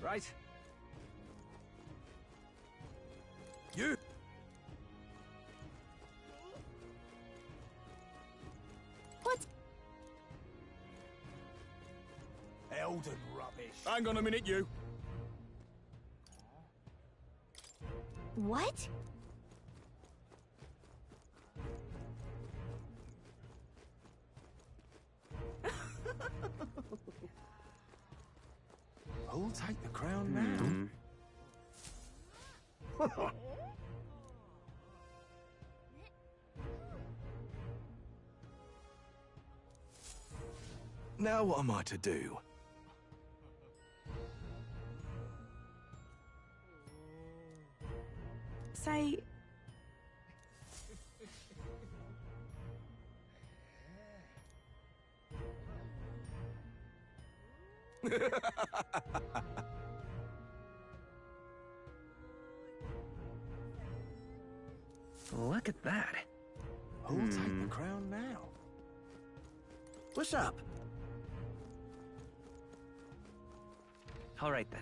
Right. You. What? Elden rubbish. Hang on a minute, you. What? Who'll take the crown now? Now what am I to do? Say... Look at that. Who'll take the crown now? What's up? All right then.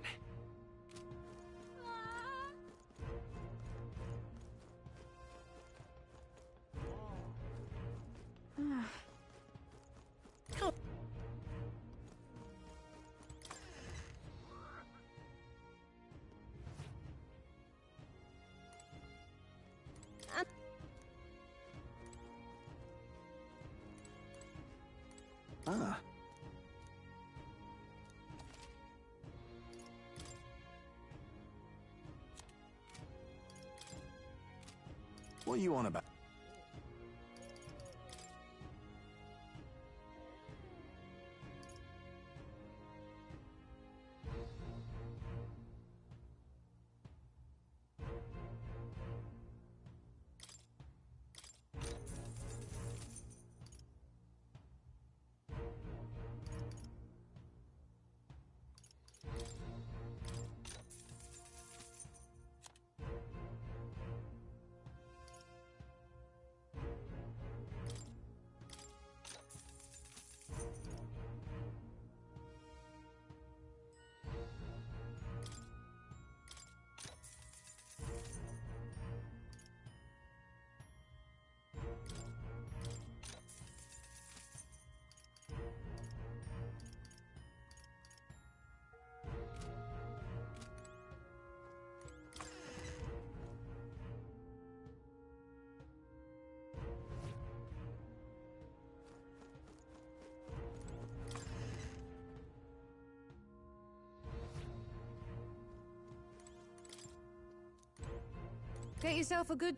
Come. Ah. What are you on about? Get yourself a good...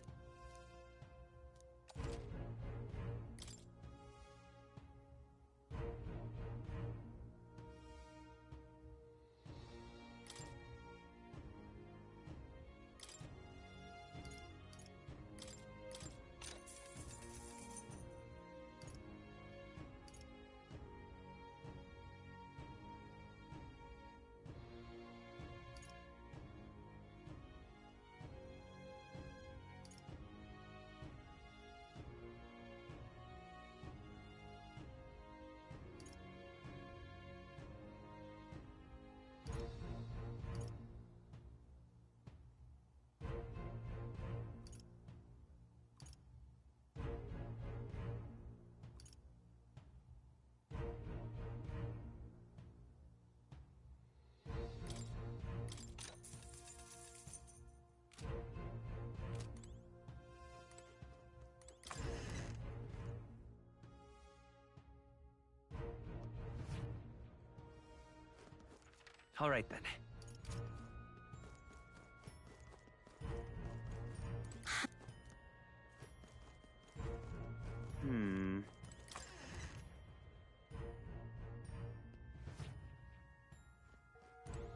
All right then.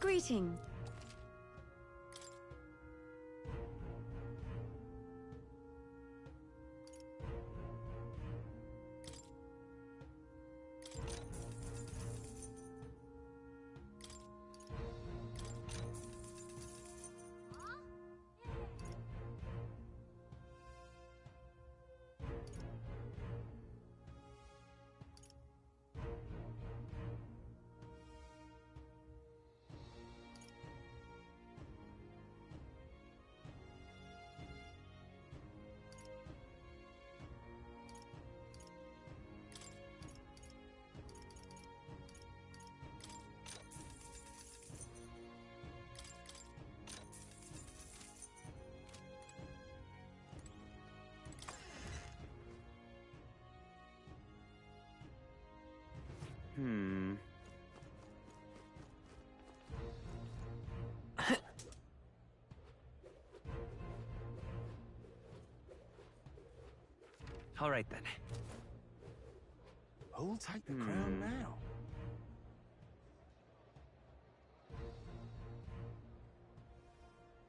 Greeting. All right then. Who'll take the crown now?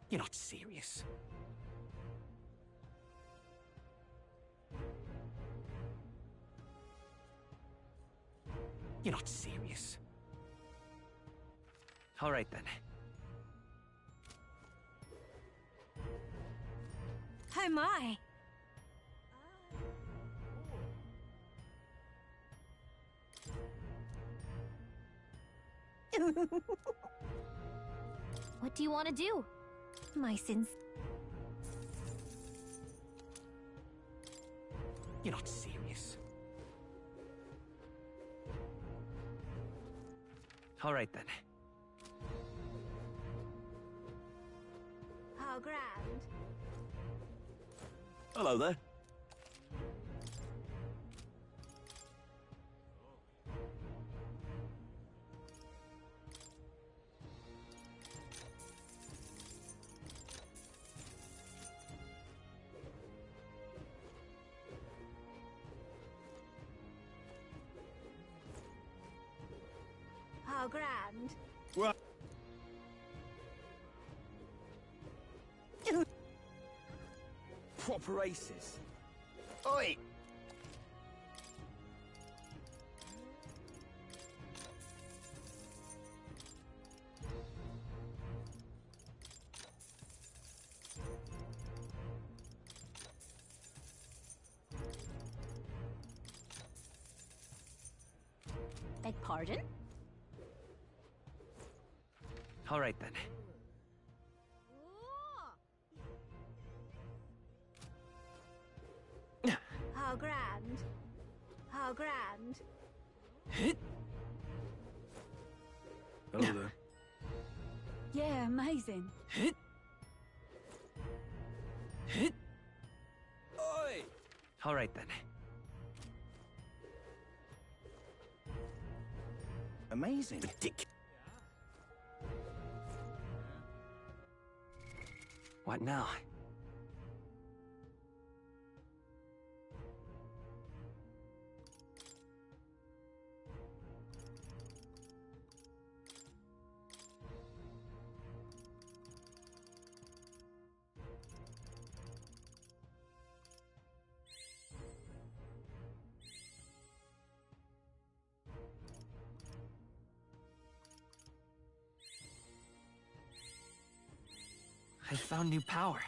You're not serious. You're not serious. All right then. Oh my. What do you want to do? My sins. You're not serious. All right then. How grand. Hello there. How grand. Well, proper aces. Oi! Beg pardon? All right then. How grand. How grand. Hello there. Yeah, amazing. Oi! All right then. Amazing. Ridiculous. What now? I found new power.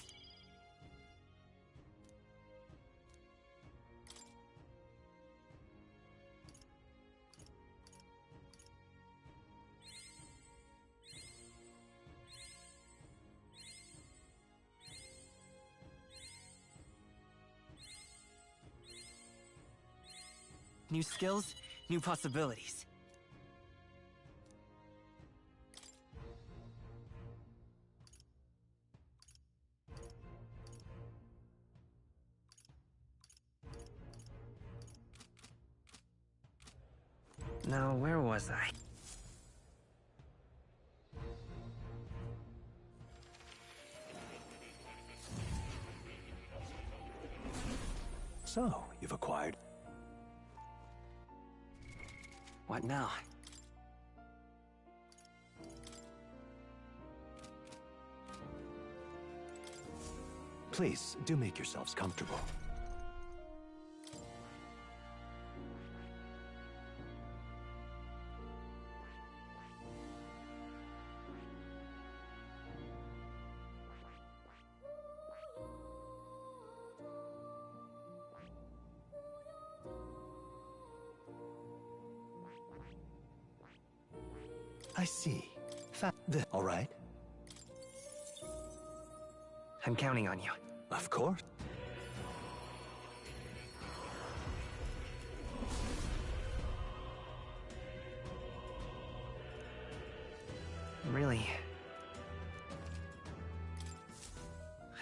New skills, new possibilities. Now, where was I? So, you've acquired. What now? Please, do make yourselves comfortable. I see. All right. I'm counting on you. Of course. Really?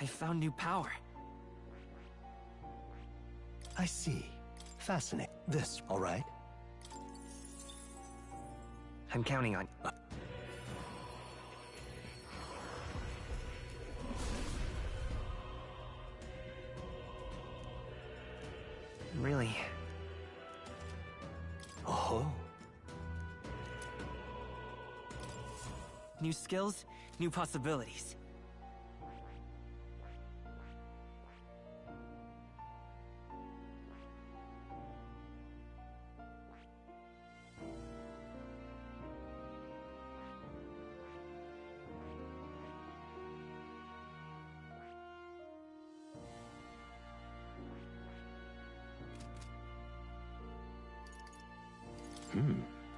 I found new power. I see. Fascinating. This, all right? I'm counting on you. New skills, new possibilities.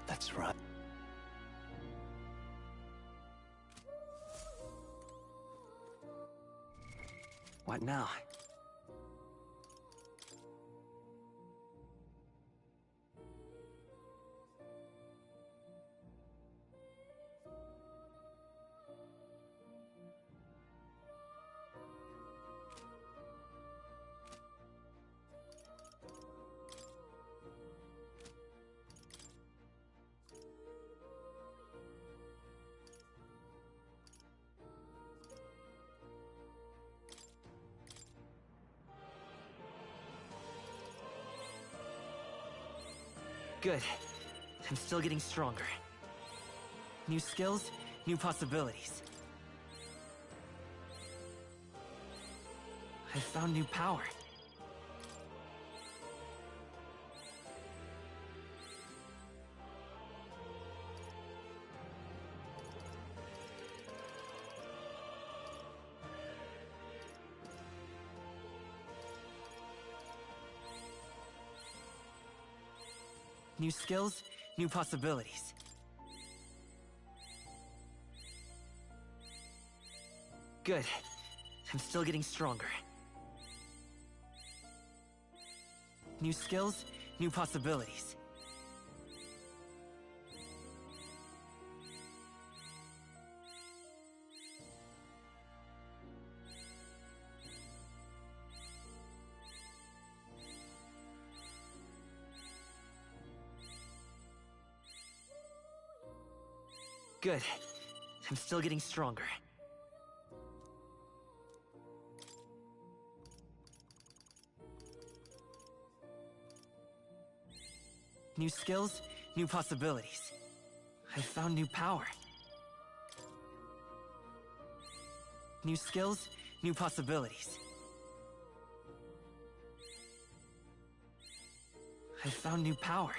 That's right. What now? Good. I'm still getting stronger. New skills, new possibilities. I found new power. New skills, new possibilities. Good. I'm still getting stronger. New skills, new possibilities. Good. I'm still getting stronger. New skills, new possibilities. I found new power. New skills, new possibilities. I found new power.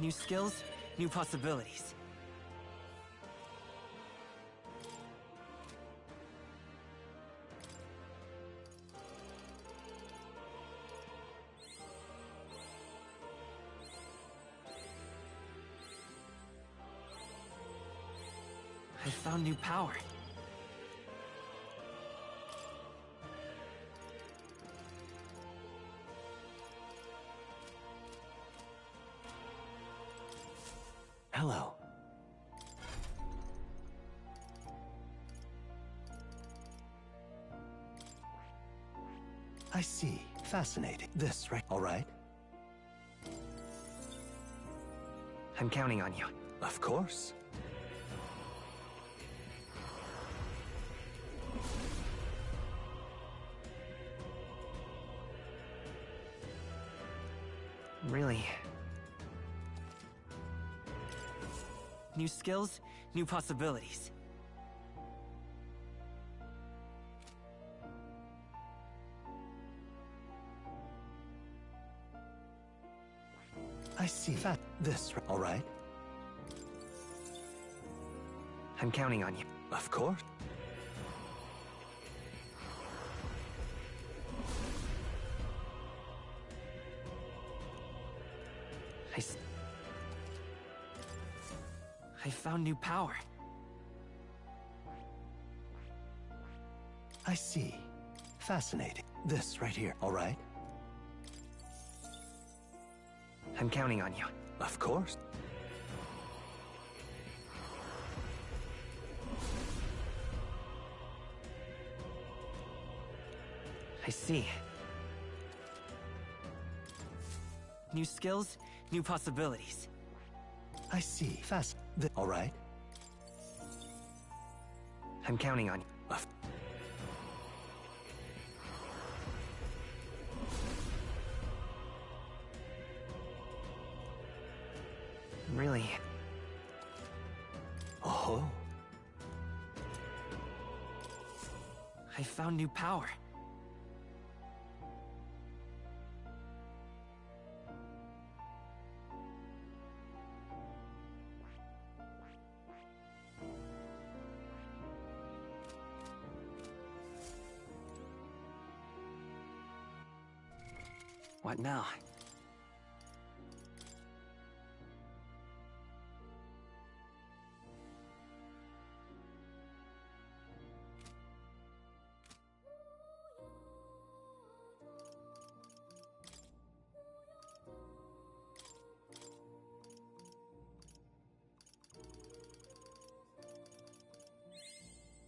New skills, new possibilities. I found new power. Hello. I see. Fascinating. This, right? All right. I'm counting on you. Of course. Really? New skills, new possibilities. I see. This, all right? I'm counting on you. Of course. I found new power. I see. Fascinating. This right here, all right? I'm counting on you. Of course. I see. New skills, new possibilities. I see. All right? I'm counting on you. really... Oh. I found new power. What now?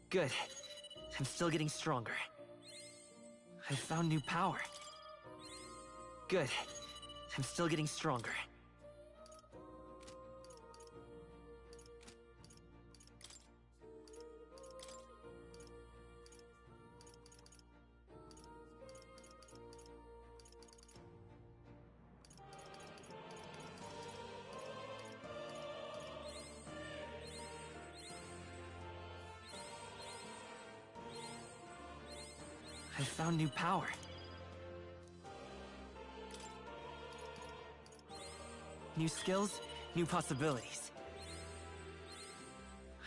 Good. I'm still getting stronger. I found new power. Good. I'm still getting stronger. I found new power. New skills, new possibilities.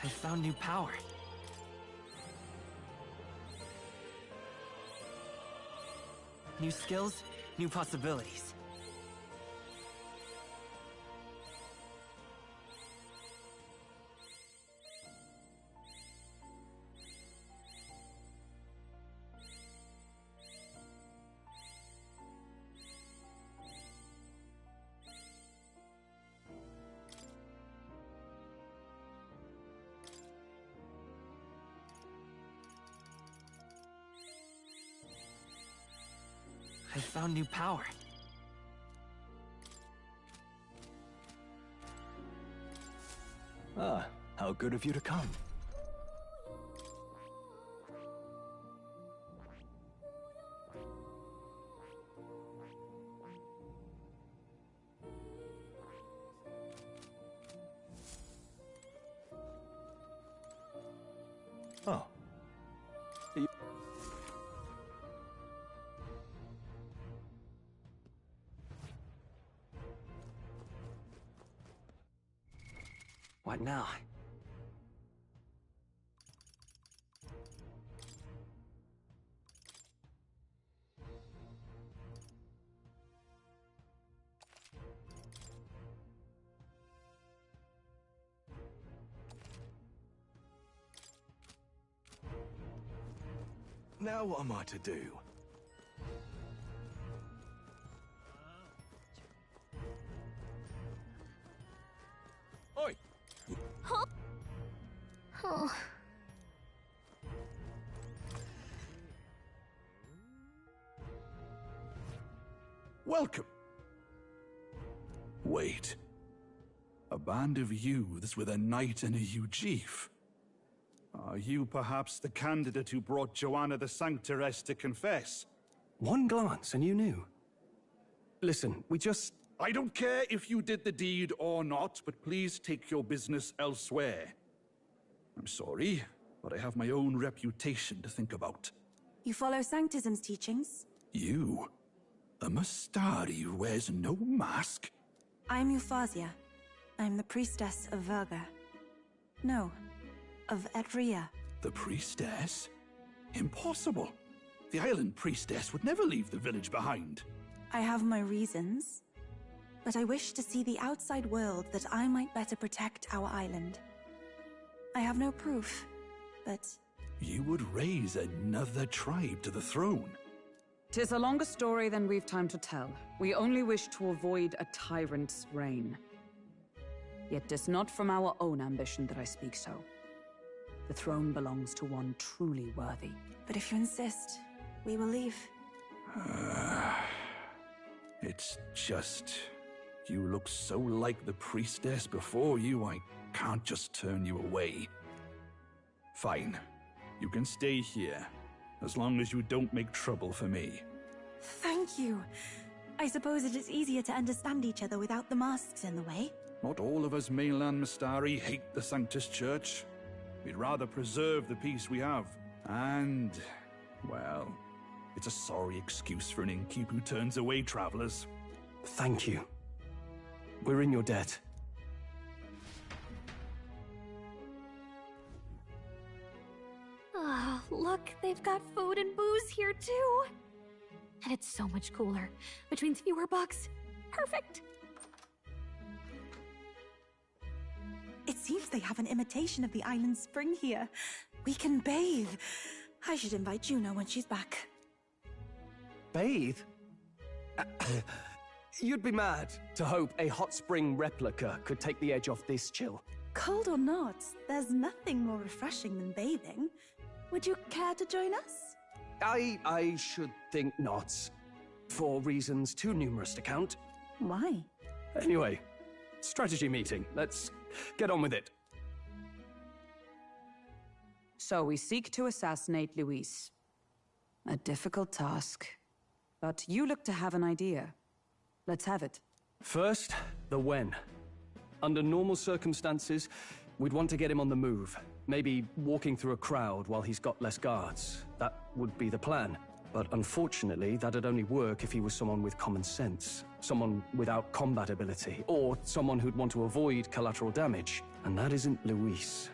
I found new power. New skills, new possibilities. I found new power. Ah, how good of you to come. Oh. What now? Now what am I to do? Oi! Huh? Oh. Welcome. Wait. A band of youths with a knight and a Ujif. Are you perhaps the candidate who brought Joanna the Sanctoress to confess? One glance and you knew. Listen, I don't care if you did the deed or not, but please take your business elsewhere. I'm sorry, but I have my own reputation to think about. You follow Sanctism's teachings? You? A Mustari who wears no mask? I'm Euphausia. I'm the priestess of Verga. No, of Edria. The priestess? Impossible. The island priestess would never leave the village behind. I have my reasons, but I wish to see the outside world that I might better protect our island. I have no proof, but... You would raise another tribe to the throne. 'Tis a longer story than we've time to tell. We only wish to avoid a tyrant's reign. Yet 'tis not from our own ambition that I speak so. The throne belongs to one truly worthy. But if you insist, we will leave. It's just... You look so like the priestess before you, I can't just turn you away. Fine. You can stay here, as long as you don't make trouble for me. Thank you. I suppose it is easier to understand each other without the masks in the way. Not all of us mainland Mystari hate the Sanctus Church. We'd rather preserve the peace we have. And, well, it's a sorry excuse for an innkeep who turns away travelers. Thank you. We're in your debt. Ah, look, they've got food and booze here too. And it's so much cooler. Which means fewer bugs. Perfect. It seems they have an imitation of the island spring here. We can bathe. I should invite Juno when she's back. Bathe? You'd be mad to hope a hot spring replica could take the edge off this chill. Cold or not, there's nothing more refreshing than bathing. Would you care to join us? I should think not. For reasons too numerous to count. Why? Anyway, strategy meeting. Let's get on with it. So we seek to assassinate Luis. A difficult task. But you look to have an idea. Let's have it. First, the when. Under normal circumstances, we'd want to get him on the move. Maybe walking through a crowd while he's got less guards. That would be the plan. But unfortunately, that'd only work if he was someone with common sense. Someone without combat ability. Or someone who'd want to avoid collateral damage. And that isn't Luis.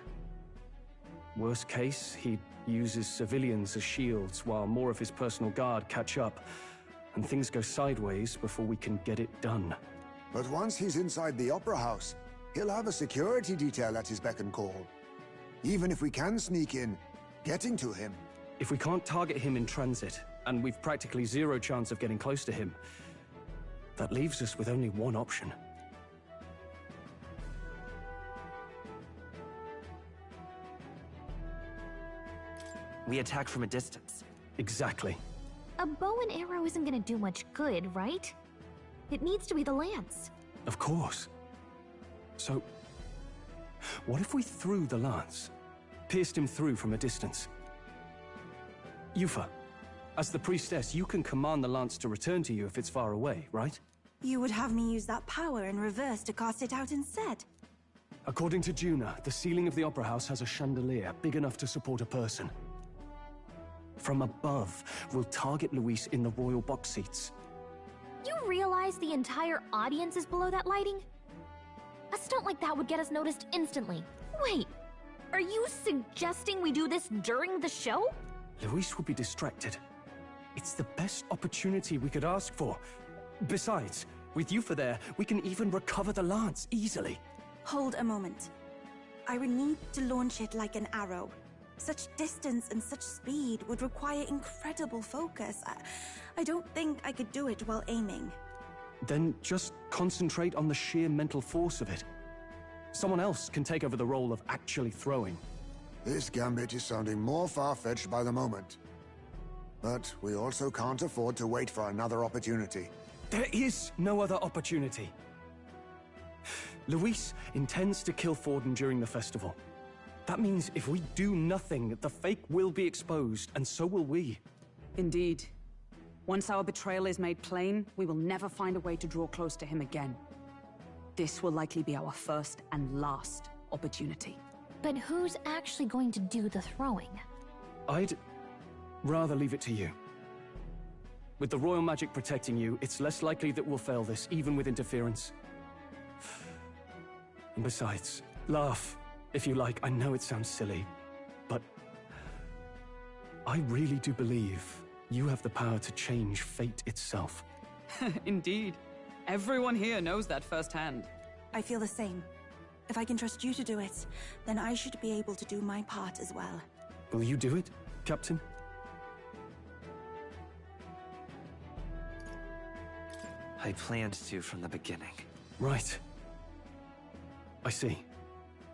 Worst case, he uses civilians as shields while more of his personal guard catch up. And things go sideways before we can get it done. But once he's inside the Opera House, he'll have a security detail at his beck and call. Even if we can sneak in, getting to him. If we can't target him in transit, and we've practically zero chance of getting close to him, that leaves us with only one option. We attack from a distance. Exactly. A bow and arrow isn't gonna do much good, right? It needs to be the lance. Of course. So, what if we threw the lance? Pierced him through from a distance? Yufa, as the priestess, you can command the lance to return to you if it's far away, right? You would have me use that power in reverse to cast it out instead. According to Juna, the ceiling of the Opera House has a chandelier big enough to support a person. From above, we'll target Luis in the royal box seats. You realize the entire audience is below that lighting? A stunt like that would get us noticed instantly. Wait, are you suggesting we do this during the show? Luis will be distracted. It's the best opportunity we could ask for. Besides, with Yufa there, we can even recover the lance easily. Hold a moment. I would need to launch it like an arrow. Such distance and such speed would require incredible focus. I don't think I could do it while aiming. Then just concentrate on the sheer mental force of it. Someone else can take over the role of actually throwing. This gambit is sounding more far-fetched by the moment. But we also can't afford to wait for another opportunity. There is no other opportunity. Luis intends to kill Forden during the festival. That means if we do nothing, the fake will be exposed, and so will we. Indeed. Once our betrayal is made plain, we will never find a way to draw close to him again. This will likely be our first and last opportunity. But who's actually going to do the throwing? I'd rather leave it to you. With the royal magic protecting you, it's less likely that we'll fail this, even with interference. And besides, laugh if you like. I know it sounds silly, but I really do believe you have the power to change fate itself. Indeed. Everyone here knows that firsthand. I feel the same. If I can trust you to do it, then I should be able to do my part as well. Will you do it, Captain? I planned to from the beginning. Right. I see.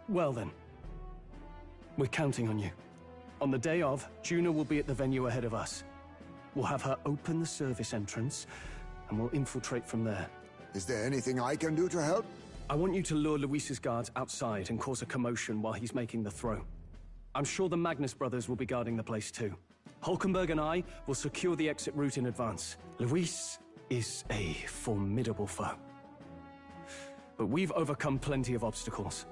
Well then. We're counting on you. On the day of, Juna will be at the venue ahead of us. We'll have her open the service entrance, and we'll infiltrate from there. Is there anything I can do to help? I want you to lure Luis's guards outside and cause a commotion while he's making the throw. I'm sure the Magnus brothers will be guarding the place too. Hulkenberg and I will secure the exit route in advance. Luis is a formidable foe. but we've overcome plenty of obstacles.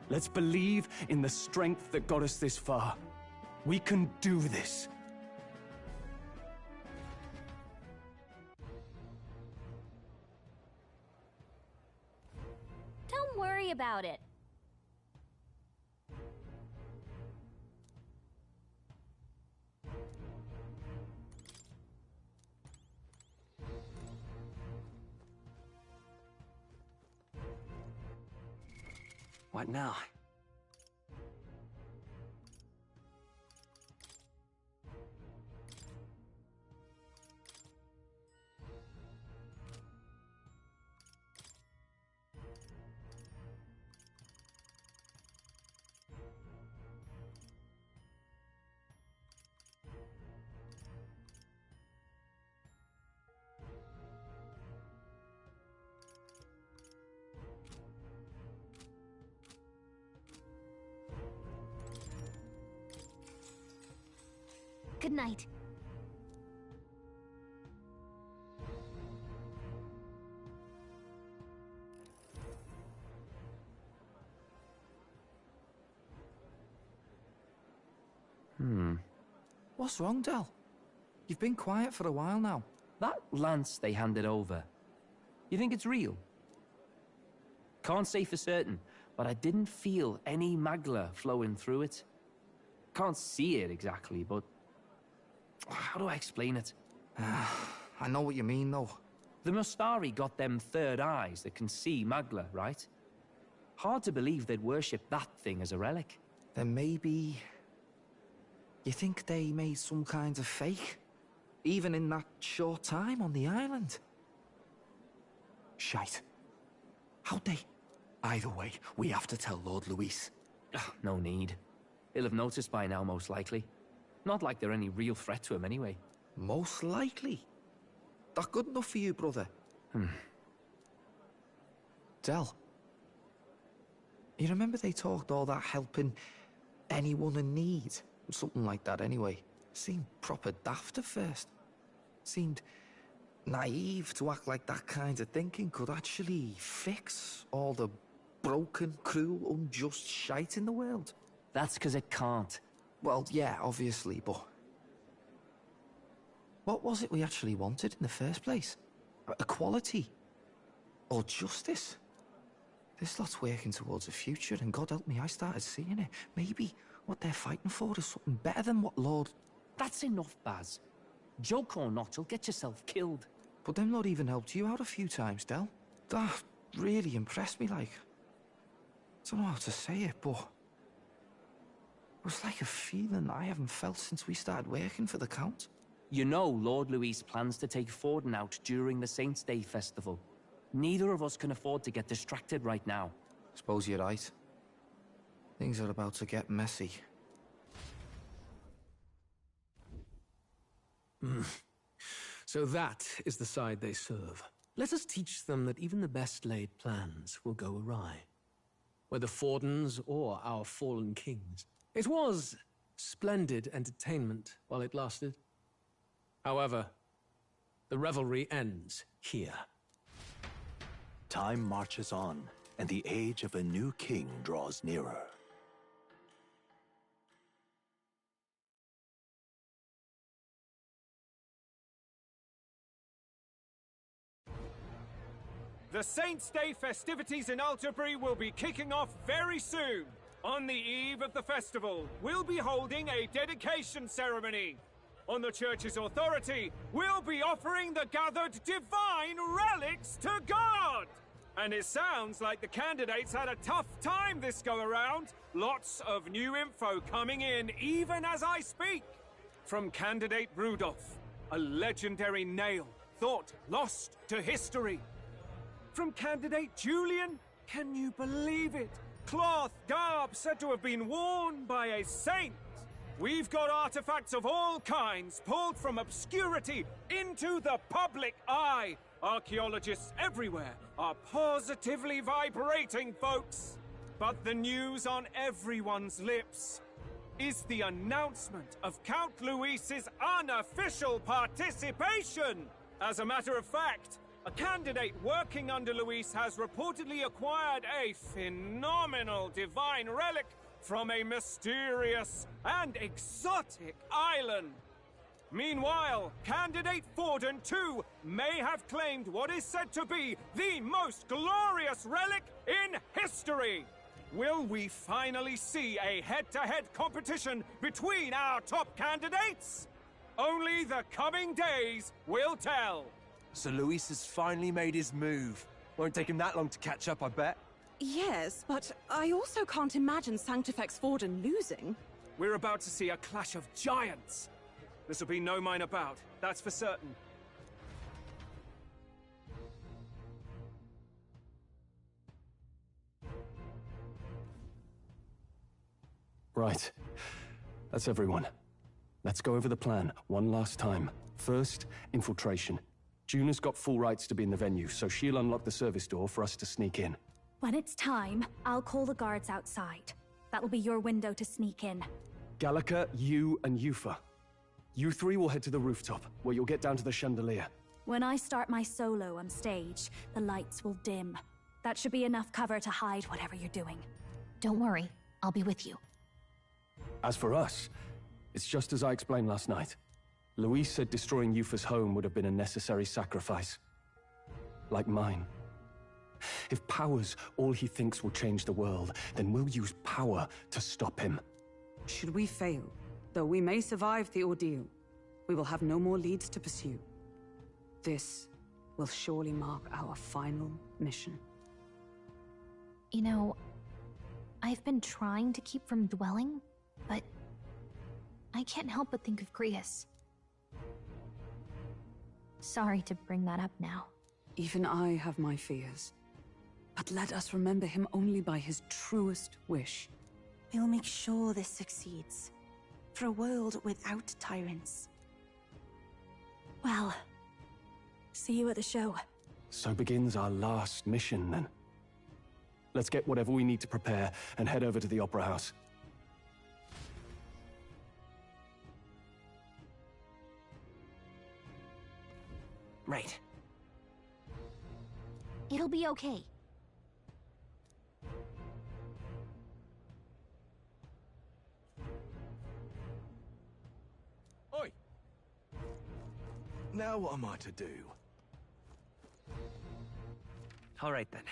Let's believe in the strength that got us this far. We can do this. Don't worry about it. What now? Good night. What's wrong, Del? You've been quiet for a while now. That lance they handed over, you think it's real? Can't say for certain, but I didn't feel any magla flowing through it. Can't see it exactly, but how do I explain it? I know what you mean, though. The Mustari got them third eyes that can see magla, right? Hard to believe they'd worship that thing as a relic. Then maybe... You think they made some kind of fake? Even in that short time on the island? Shite. How'd they? Either way, we have to tell Lord Luis. No need. He'll have noticed by now, most likely. Not like they're any real threat to him anyway. Most likely? That good enough for you, brother? Del. You remember they talked all that helping anyone in need? Something like that anyway. Seemed proper daft at first. Seemed naive to act like that kind of thinking could actually fix all the broken, cruel, unjust shite in the world. That's because it can't. Well, yeah, obviously, but... What was it we actually wanted in the first place? Equality? Or justice? This lot's working towards a future, and God help me, I started seeing it. Maybe what they're fighting for is something better than what Lord... That's enough, Baz. Joke or not, you'll get yourself killed. But them Lord even helped you out a few times, Del. That really impressed me, like... I don't know how to say it, but... It was like a feeling I haven't felt since we started working for the Count. You know Lord Luis plans to take Forden out during the Saints' Day festival. Neither of us can afford to get distracted right now. Suppose you're right. Things are about to get messy. So that is the side they serve. Let us teach them that even the best laid plans will go awry. Whether Forden's or our fallen kings. It was splendid entertainment while it lasted. However, the revelry ends here. Time marches on, and the age of a new king draws nearer. The Saints' Day festivities in Alterbury will be kicking off very soon. On the eve of the festival, we'll be holding a dedication ceremony. On the church's authority, we'll be offering the gathered divine relics to God! And it sounds like the candidates had a tough time this go-around. Lots of new info coming in even as I speak. From candidate Rudolph, a legendary nail, thought lost to history. From candidate Julian, can you believe it? Cloth garb said to have been worn by a saint. We've got artifacts of all kinds pulled from obscurity into the public eye. Archaeologists everywhere are positively vibrating, folks. But the news on everyone's lips is the announcement of Count Luis's unofficial participation. As a matter of fact, A candidate working under Luis has reportedly acquired a phenomenal divine relic from a mysterious and exotic island. Meanwhile, candidate Forden, too, may have claimed what is said to be the most glorious relic in history. Will we finally see a head-to-head competition between our top candidates? Only the coming days will tell. So Luis has finally made his move. Won't take him that long to catch up, I bet. Yes, but I also can't imagine Sanctifex Forden losing. We're about to see a clash of giants. This will be no minor bout, that's for certain. Right. That's everyone. Let's go over the plan one last time. First, infiltration. Juna's got full rights to be in the venue, so she'll unlock the service door for us to sneak in. When it's time, I'll call the guards outside. That'll be your window to sneak in. Gallica, you, and Yufa. You three will head to the rooftop, where you'll get down to the chandelier. When I start my solo on stage, the lights will dim. That should be enough cover to hide whatever you're doing. Don't worry, I'll be with you. As for us, it's just as I explained last night. Luis said destroying Yufa's home would have been a necessary sacrifice. Like mine. If power's all he thinks will change the world, then we'll use power to stop him. Should we fail, though we may survive the ordeal, we will have no more leads to pursue. This will surely mark our final mission. You know, I've been trying to keep from dwelling, but I can't help but think of Grius. Sorry to bring that up now. Even I have my fears. But let us remember him only by his truest wish. We'll make sure this succeeds. For a world without tyrants. Well, see you at the show. So begins our last mission, then. Let's get whatever we need to prepare and head over to the Opera House. Right. It'll be okay. Oi! Now what am I to do? All right, then.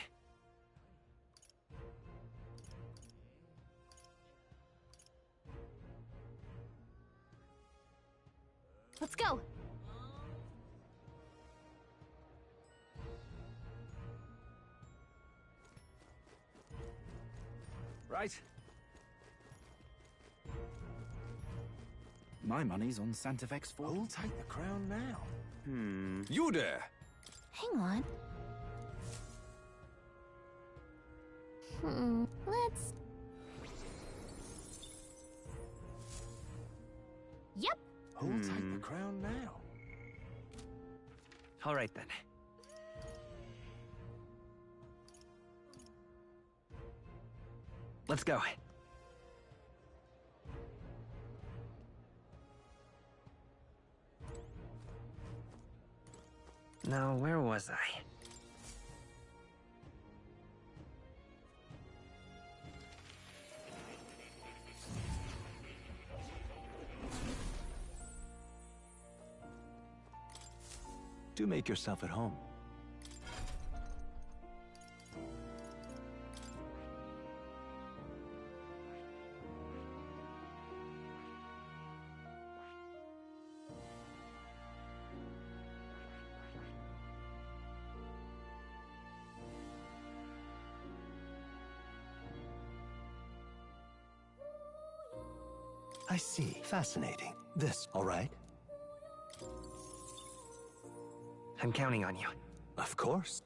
Let's go! Right. My money's on Sanctifex Forden. Who'll take the crown now? You there! Hang on. Let's... Yep. Who'll take the crown now? All right, then. Let's go. Now, where was I? Do make yourself at home. I see. Fascinating. This, all right? I'm counting on you. Of course.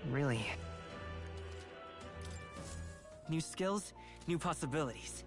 Really. New skills, new possibilities.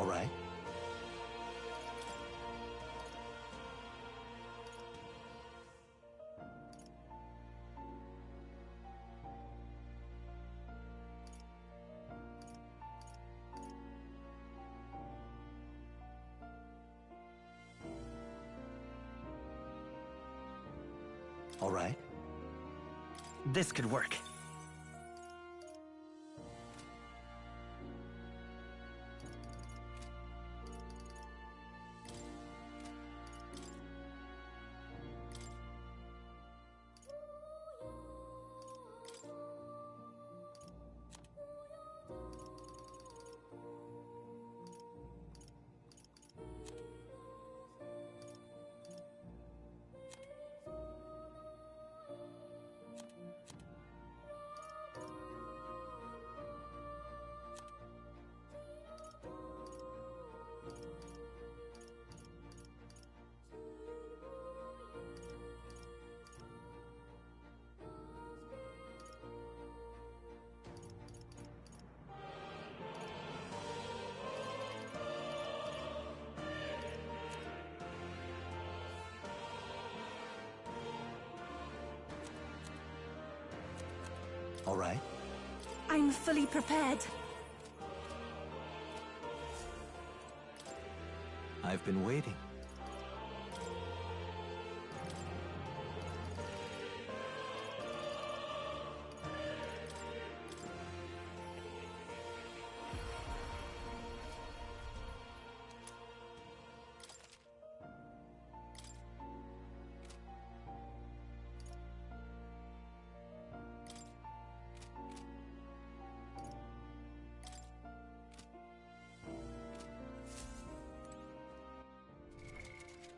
All right. All right. This could work. All right. I'm fully prepared. I've been waiting.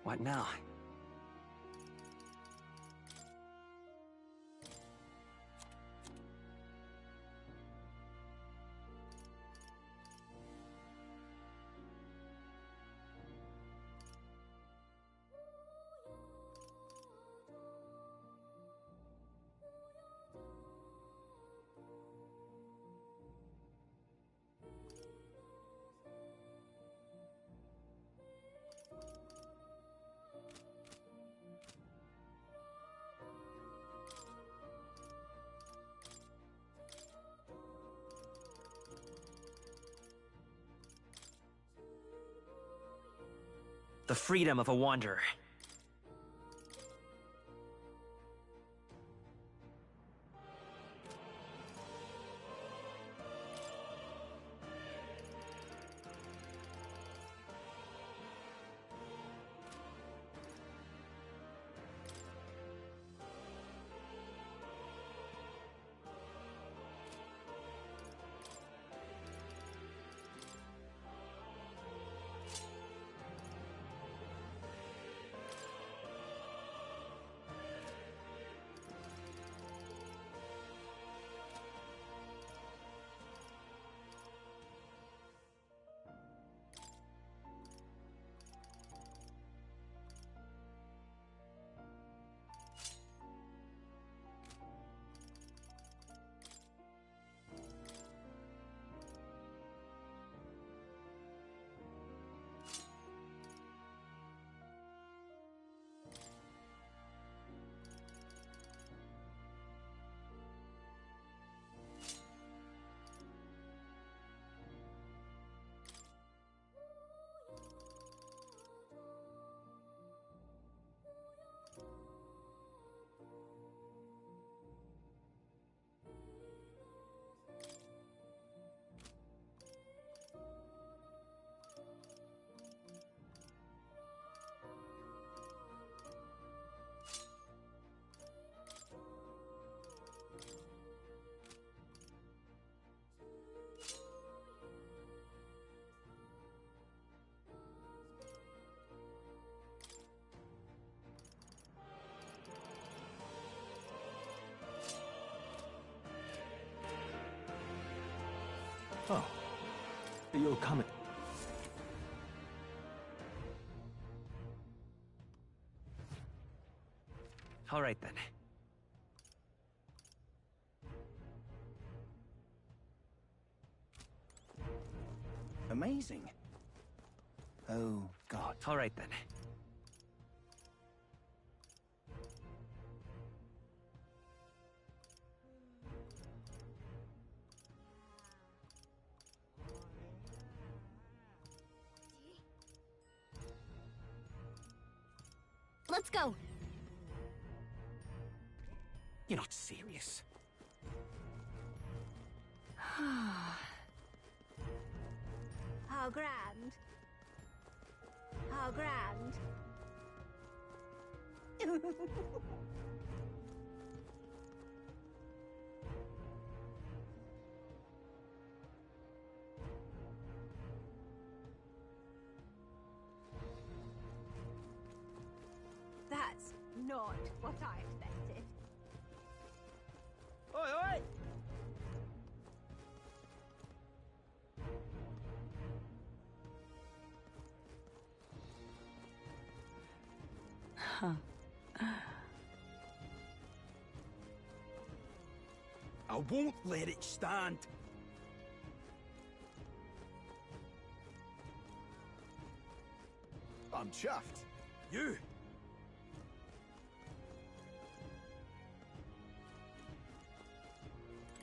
What now? The freedom of a wanderer. Oh, you're coming. All right then. Amazing. Oh, God. All right, then. Let's go. You're not serious. How grand. How grand. That's not what I expected. Oi, oi! Huh. I won't let it stand. I'm chuffed. You!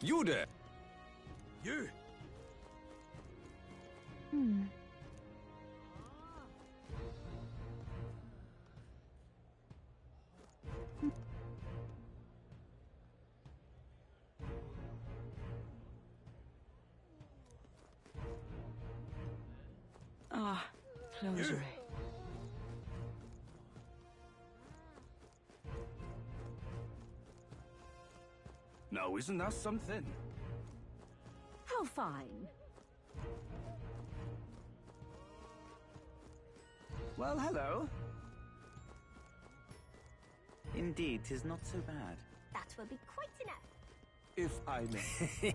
You there! You! Ah, closery. Now, isn't that something? How fine. Well, hello. Indeed, 'tis not so bad. That will be quite enough. If I may.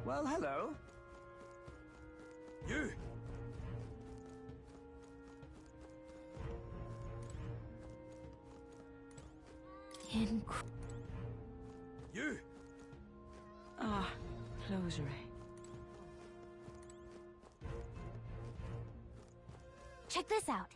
Well, hello. You! You! Ah, closery. Check this out.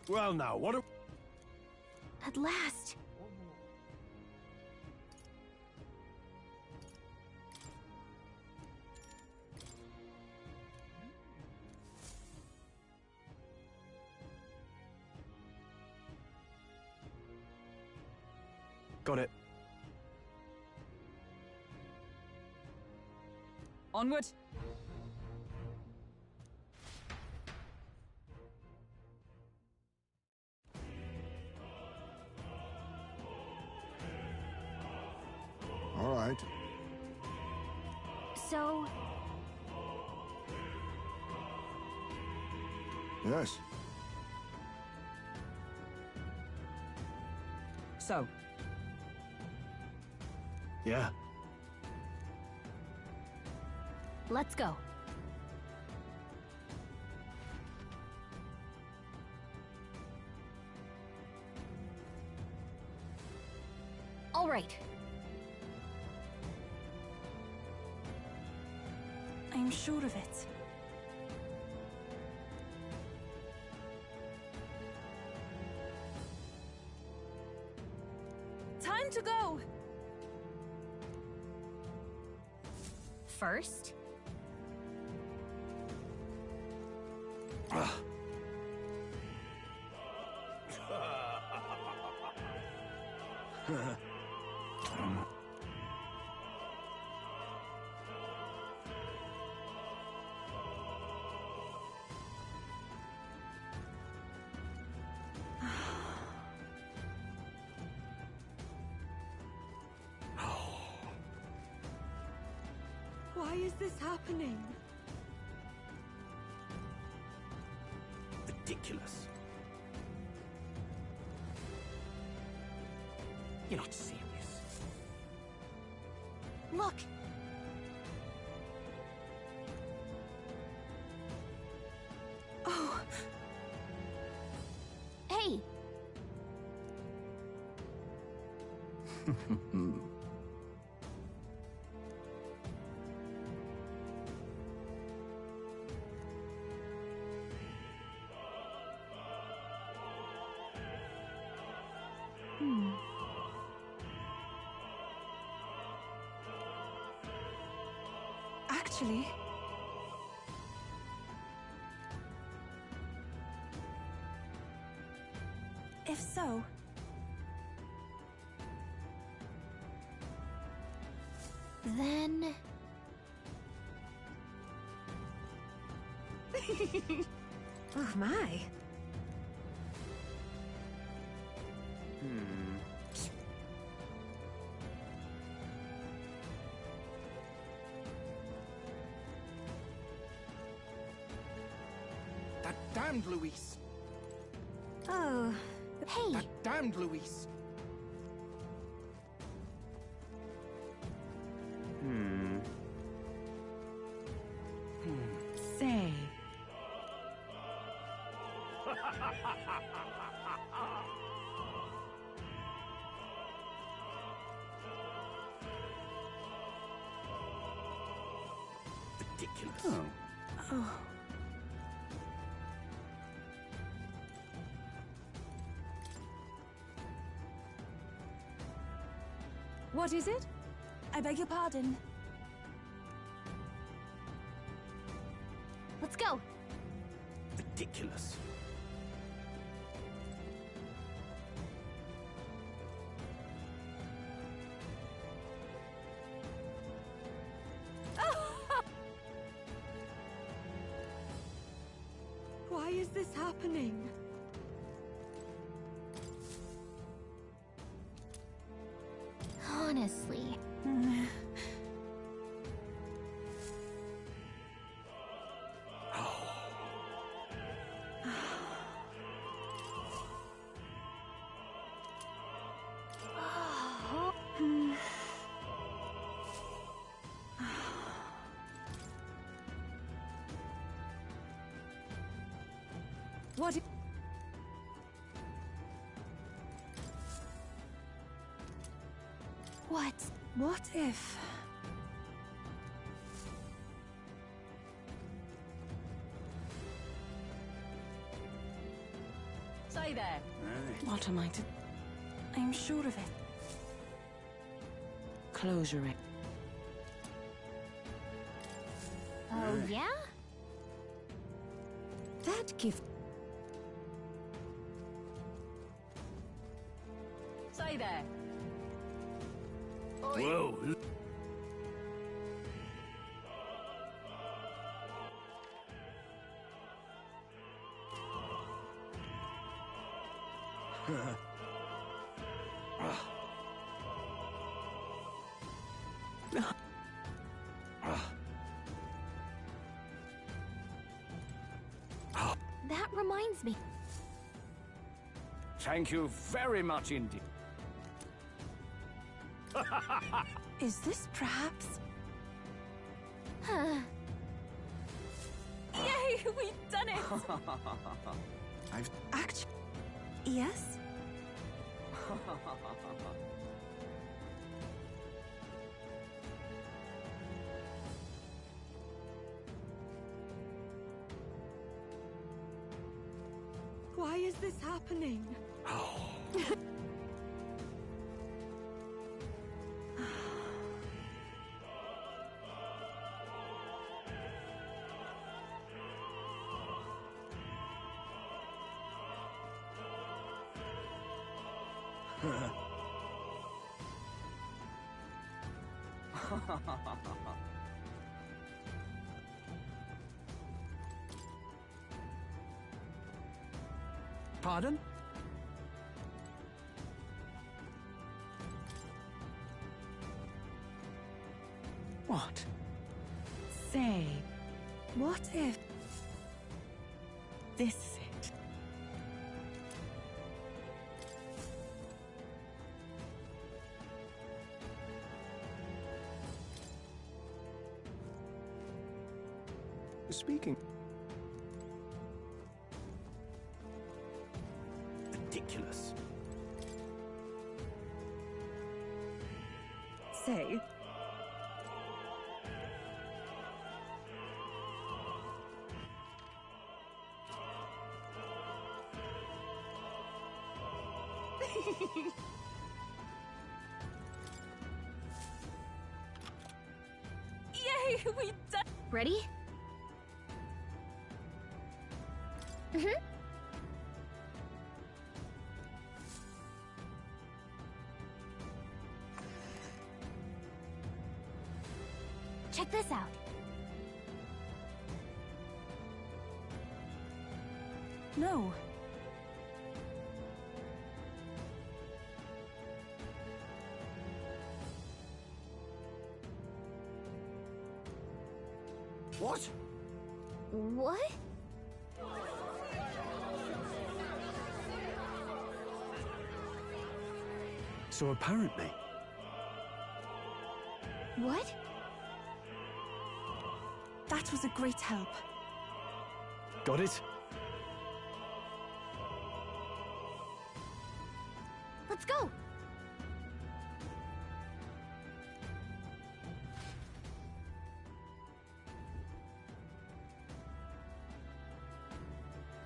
Well now, what a... At last. Got it. Onward. All right. So, Yes. So, Yeah. let's go. All right. I'm sure of it. Time to go! First, Why is this happening? Ridiculous. You're not serious. look. Actually... If so... Then... Oh my. That damned Luis! Oh... Hey! That damned Luis! Say. Ridiculous. Oh. What is it? I beg your pardon. Let's go! Ridiculous. Why is this happening? Honestly. What? What? What if... Say there. What am I to... I'm sure of it. Closure it. Oh, yeah? That gift. Say there. Whoa. That reminds me. Thank you very much indeed. Is this perhaps... Huh. Yay, we've done it! I've... Actually... Yes? Why is this happening? Pardon? What? Say. What if... This is it. Speaking... Ridiculous. say. Yay, we done. Ready? Check this out. No. What? What? So apparently... What? That was a great help. Got it? Let's go!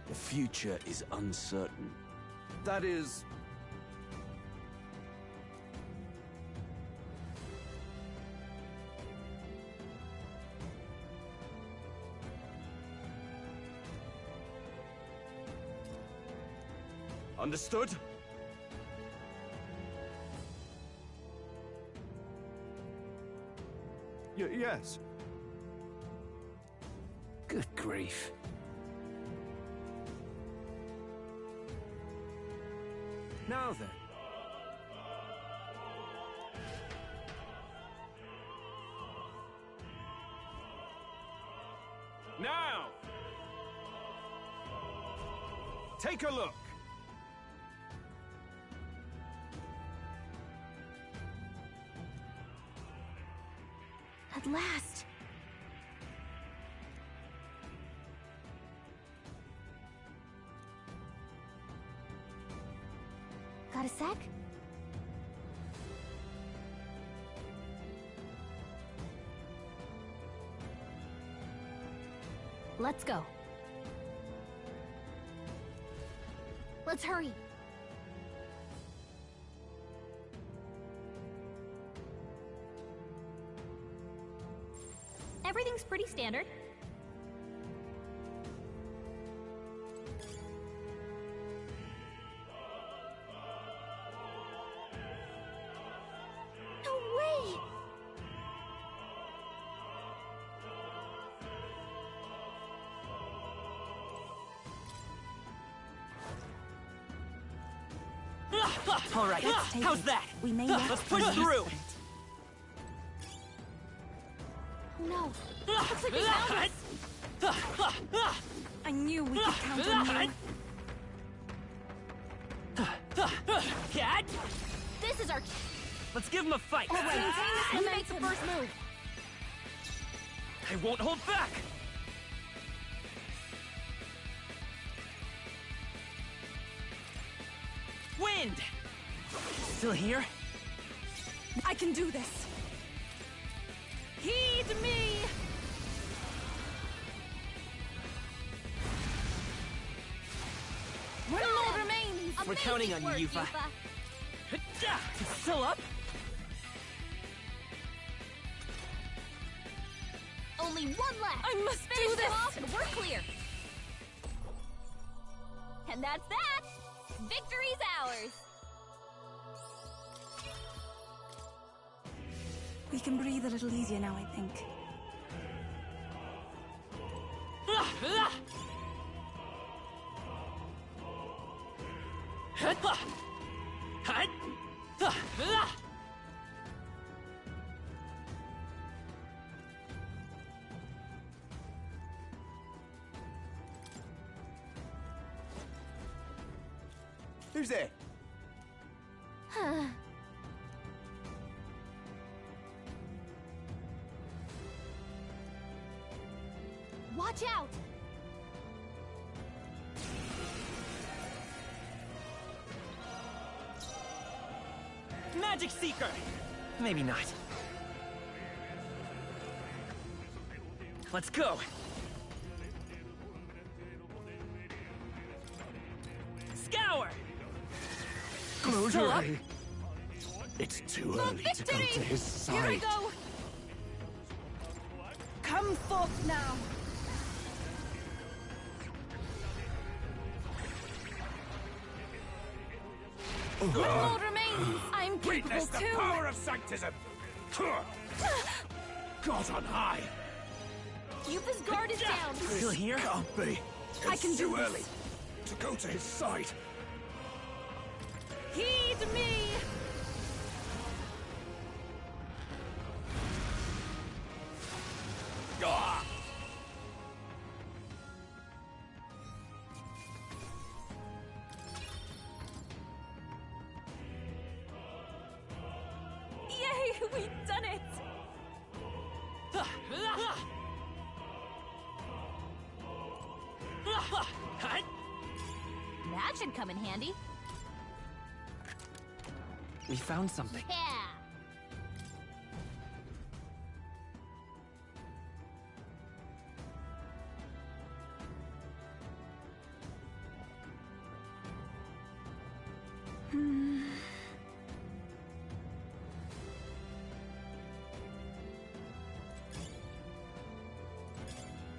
The future is uncertain. That is... Understood? Yes. Good grief. Now then. Now! Take a look. At last! Got a sec? Let's go. Let's hurry. Everything's pretty standard. No way! All right, how's that? We may Let's push through. Oh no. Looks like we found us. I knew we could count on you. Cat? This is our... Let's give him a fight. All right, you make the first move. I won't hold back. Wind! Still here? I can do this. Heed me! One more remains! We're counting on you, Yufa. It's still up? Only one left. I must Finish do them this! off and we're clear. And that's that. Victory's ours. We can breathe a little easier now, I think. Who's there? Watch out! Magic Seeker! Maybe not. Let's go! Scour! Closure! It's too early to go to his side. Here we go! Come forth now! One more remains! I'm capable Witness the too! power of sanctism! God on high! Yupa's guard is down! Still here? Can't be. I can It's do too this. early to go to his side. Heed me! Ah! Yay! We've done it! That should come in handy. We found something. Yeah!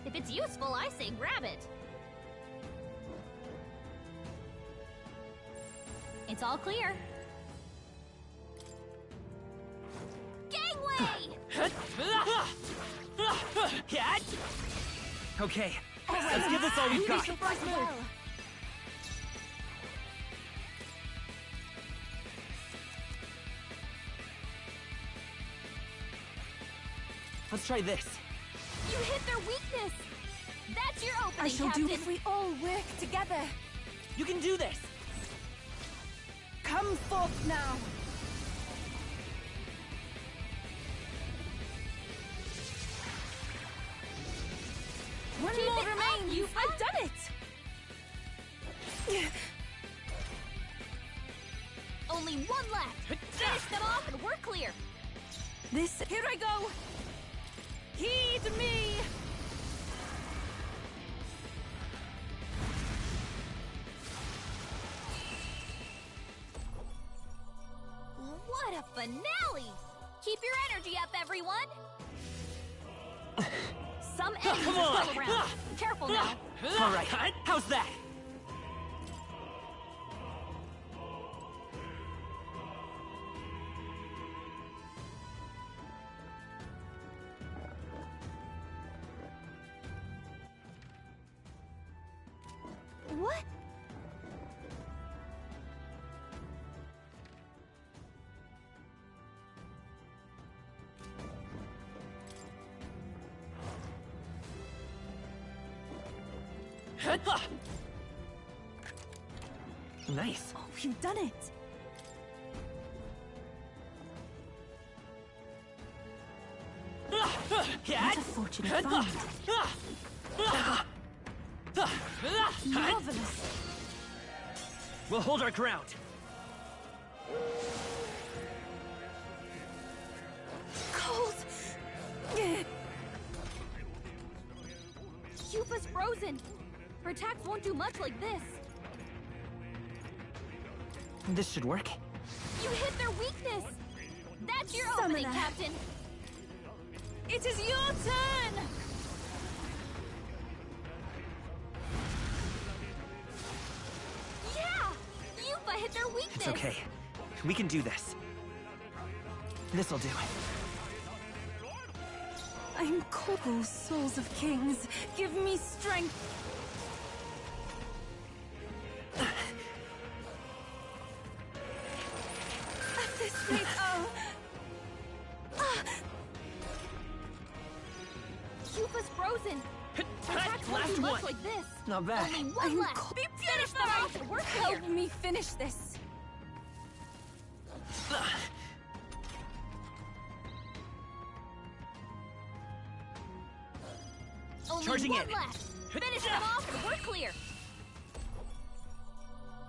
If it's useful, I say grab it. It's all clear. Gangway! Okay, let's give this all we've got. Let's try this. You hit their weakness! That's your opening, I shall Captain! do if we all work together. You can do this! Come forth now! One Keep more it up, remains! Yupa. I've done it! Only one left! Finish them off and we're clear! Here I go! Heed me! What a finale! Keep your energy up, everyone! Some enemies Come are on! still around. Careful now. All right, how's that? What? Nice. Oh, we've done it. What a fortunate find. Marvelous. We'll hold our ground. Cold. Yupa's frozen. Her attacks won't do much like this. This should work. You hit their weakness. That's your Summoner. opening, Captain. It is your turn! Yeah! Yupa hit their weakness. It's okay. We can do this. This'll do. I'm cold. Oh, souls of kings, give me strength. At this rate, Yupa's frozen. Her attacks won't Last do much one. like this. Not bad. Only one left. Be Finish them off and we're clear. Help me finish this! Only Charging one in. left. Finish them off and we're clear.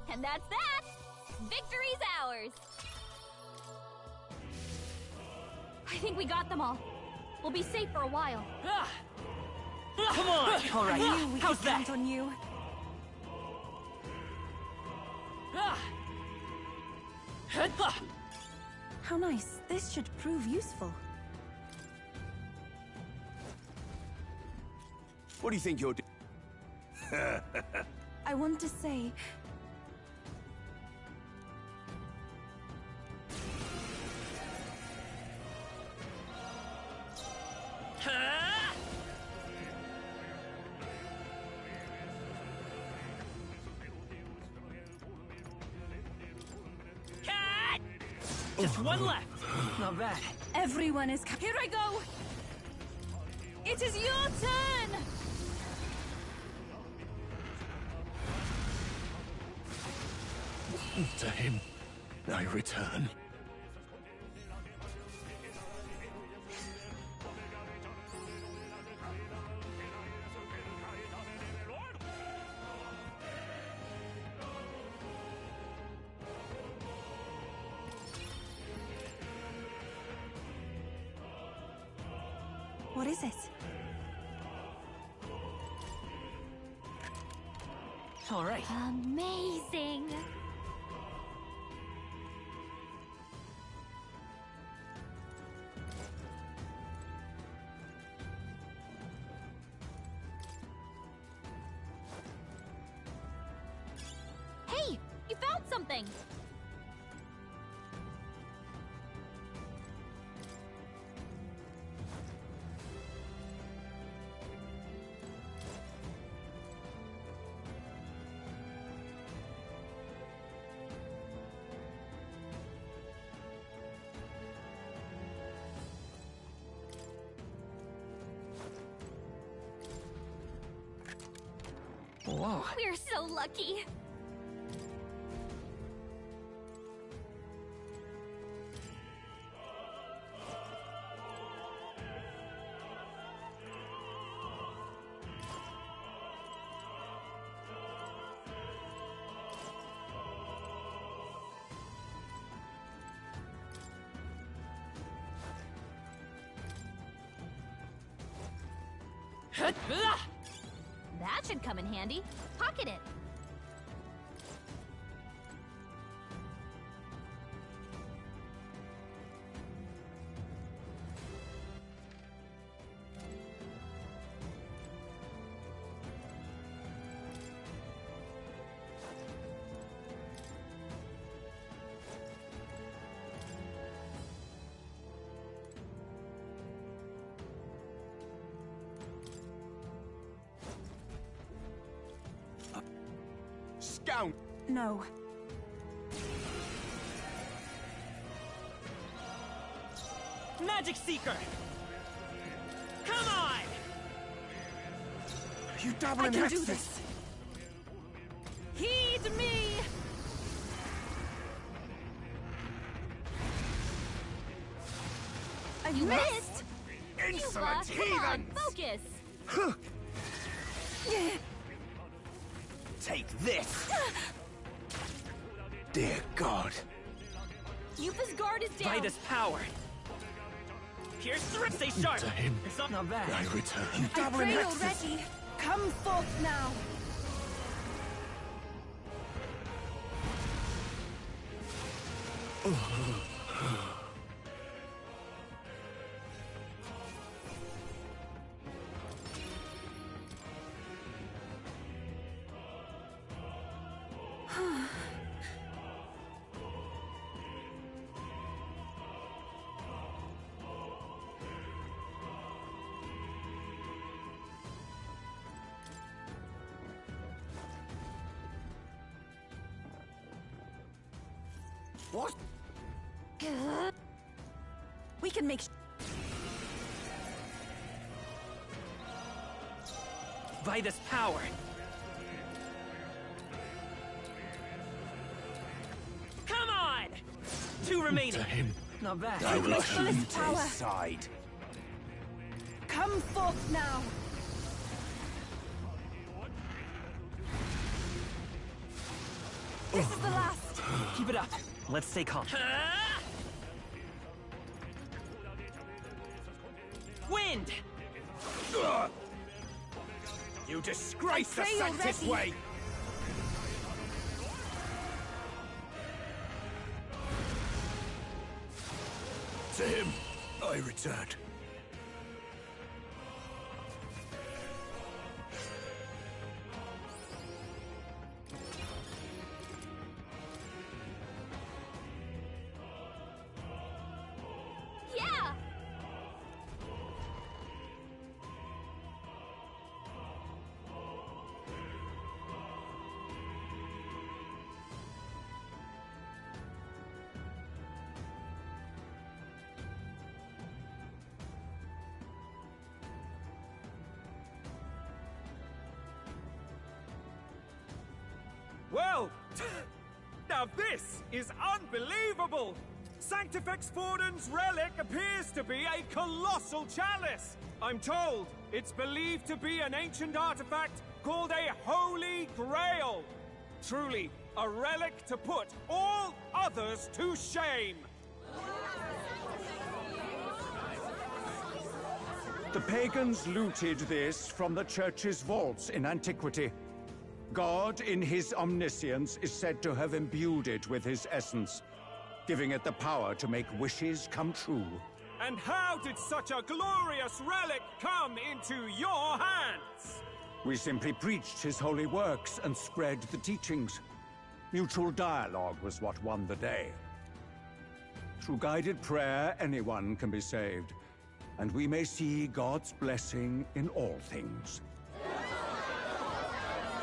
And that's that. Victory's ours. think we got them all. We'll be safe for a while. Come on! All right, I knew we how's could that? count on you. How nice. This should prove useful. What do you think you're doing? I want to say... Just one left. Not bad. Everyone is... Here I go! It is your turn! To him, I return. What is it? All right. Amazing! Hey! You found something! Whoa. We're so lucky! That should come in handy. Pocket it. Scout! No. Magic Seeker! Come on! You dabbling I can do hexes? this. Heed me! I You missed! missed! Insolent Cuba, come on, heathens! focus! Take this! Dear God. Yupa's guard is down! Vitus power! Pierce through! Stay sharp! To him, It's not bad. I return. You I dabbling pray hexes? already! Come forth now! What? We can make... Vitus power! Come on! 2 remaining. To him, Not bad. I return. Fullest power! Side. Come forth now! This is the last! Keep it up. Let's stay calm. end! You disgrace the pray Sanctus already. way! To him, I returned. Yeah! Well, now this is unbelievable! Sanctifex Forden's relic appears to be a colossal chalice! I'm told it's believed to be an ancient artifact called a Holy Grail! Truly, a relic to put all others to shame! The pagans looted this from the church's vaults in antiquity. God, in his omniscience, is said to have imbued it with his essence, giving it the power to make wishes come true. And how did such a glorious relic come into your hands? We simply preached his holy works and spread the teachings. Mutual dialogue was what won the day. Through guided prayer, anyone can be saved, and we may see God's blessing in all things.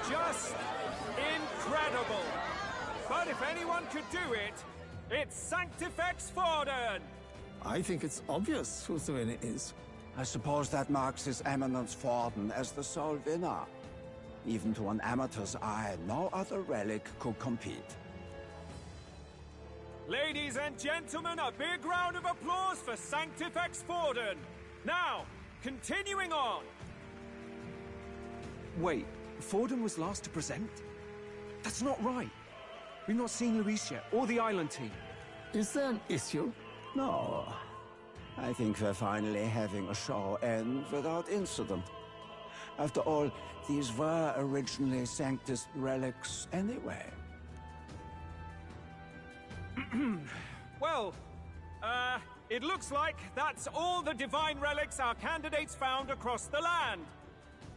Just incredible! But if anyone could do it, it's Sanctifex Forden! I think it's obvious whose the winner is. I suppose that marks His Eminence Forden as the sole winner. Even to an amateur's eye, no other relic could compete. Ladies and gentlemen, a big round of applause for Sanctifex Forden! Now, continuing on! Wait, Forden was last to present? That's not right. We've not seen Luis yet, or the island team. Is there an issue? No. I think we're finally having a show end without incident. After all, these were originally Sanctus relics anyway. Well, it looks like that's all the divine relics our candidates found across the land.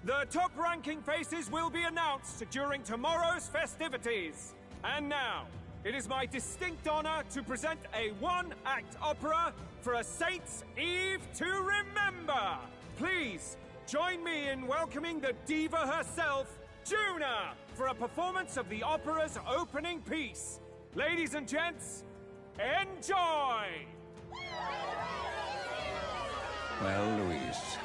The top-ranking faces will be announced during tomorrow's festivities. And now, it is my distinct honor to present a one-act opera for a Saint's Eve to remember. Please, join me in welcoming the diva herself, Juna, for a performance of the opera's opening piece. Ladies and gents, enjoy! Well, Luis,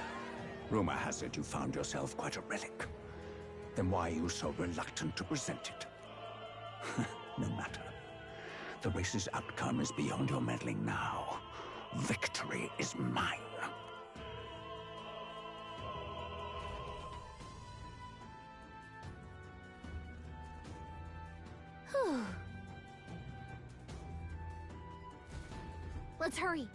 rumor has it you found yourself quite a relic. Then why are you so reluctant to present it? No matter. The race's outcome is beyond your meddling now. Victory is mine. Let's hurry.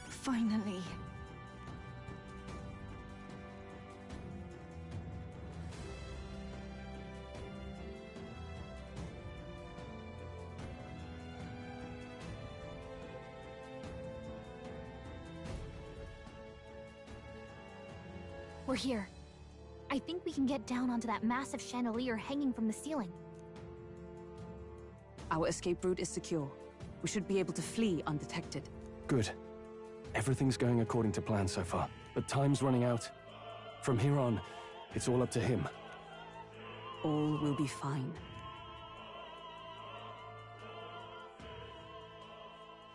Finally. We're here. I think we can get down onto that massive chandelier hanging from the ceiling. Our escape route is secure. We should be able to flee undetected. Good. Everything's going according to plan so far, but time's running out. From here on, it's all up to him. All will be fine.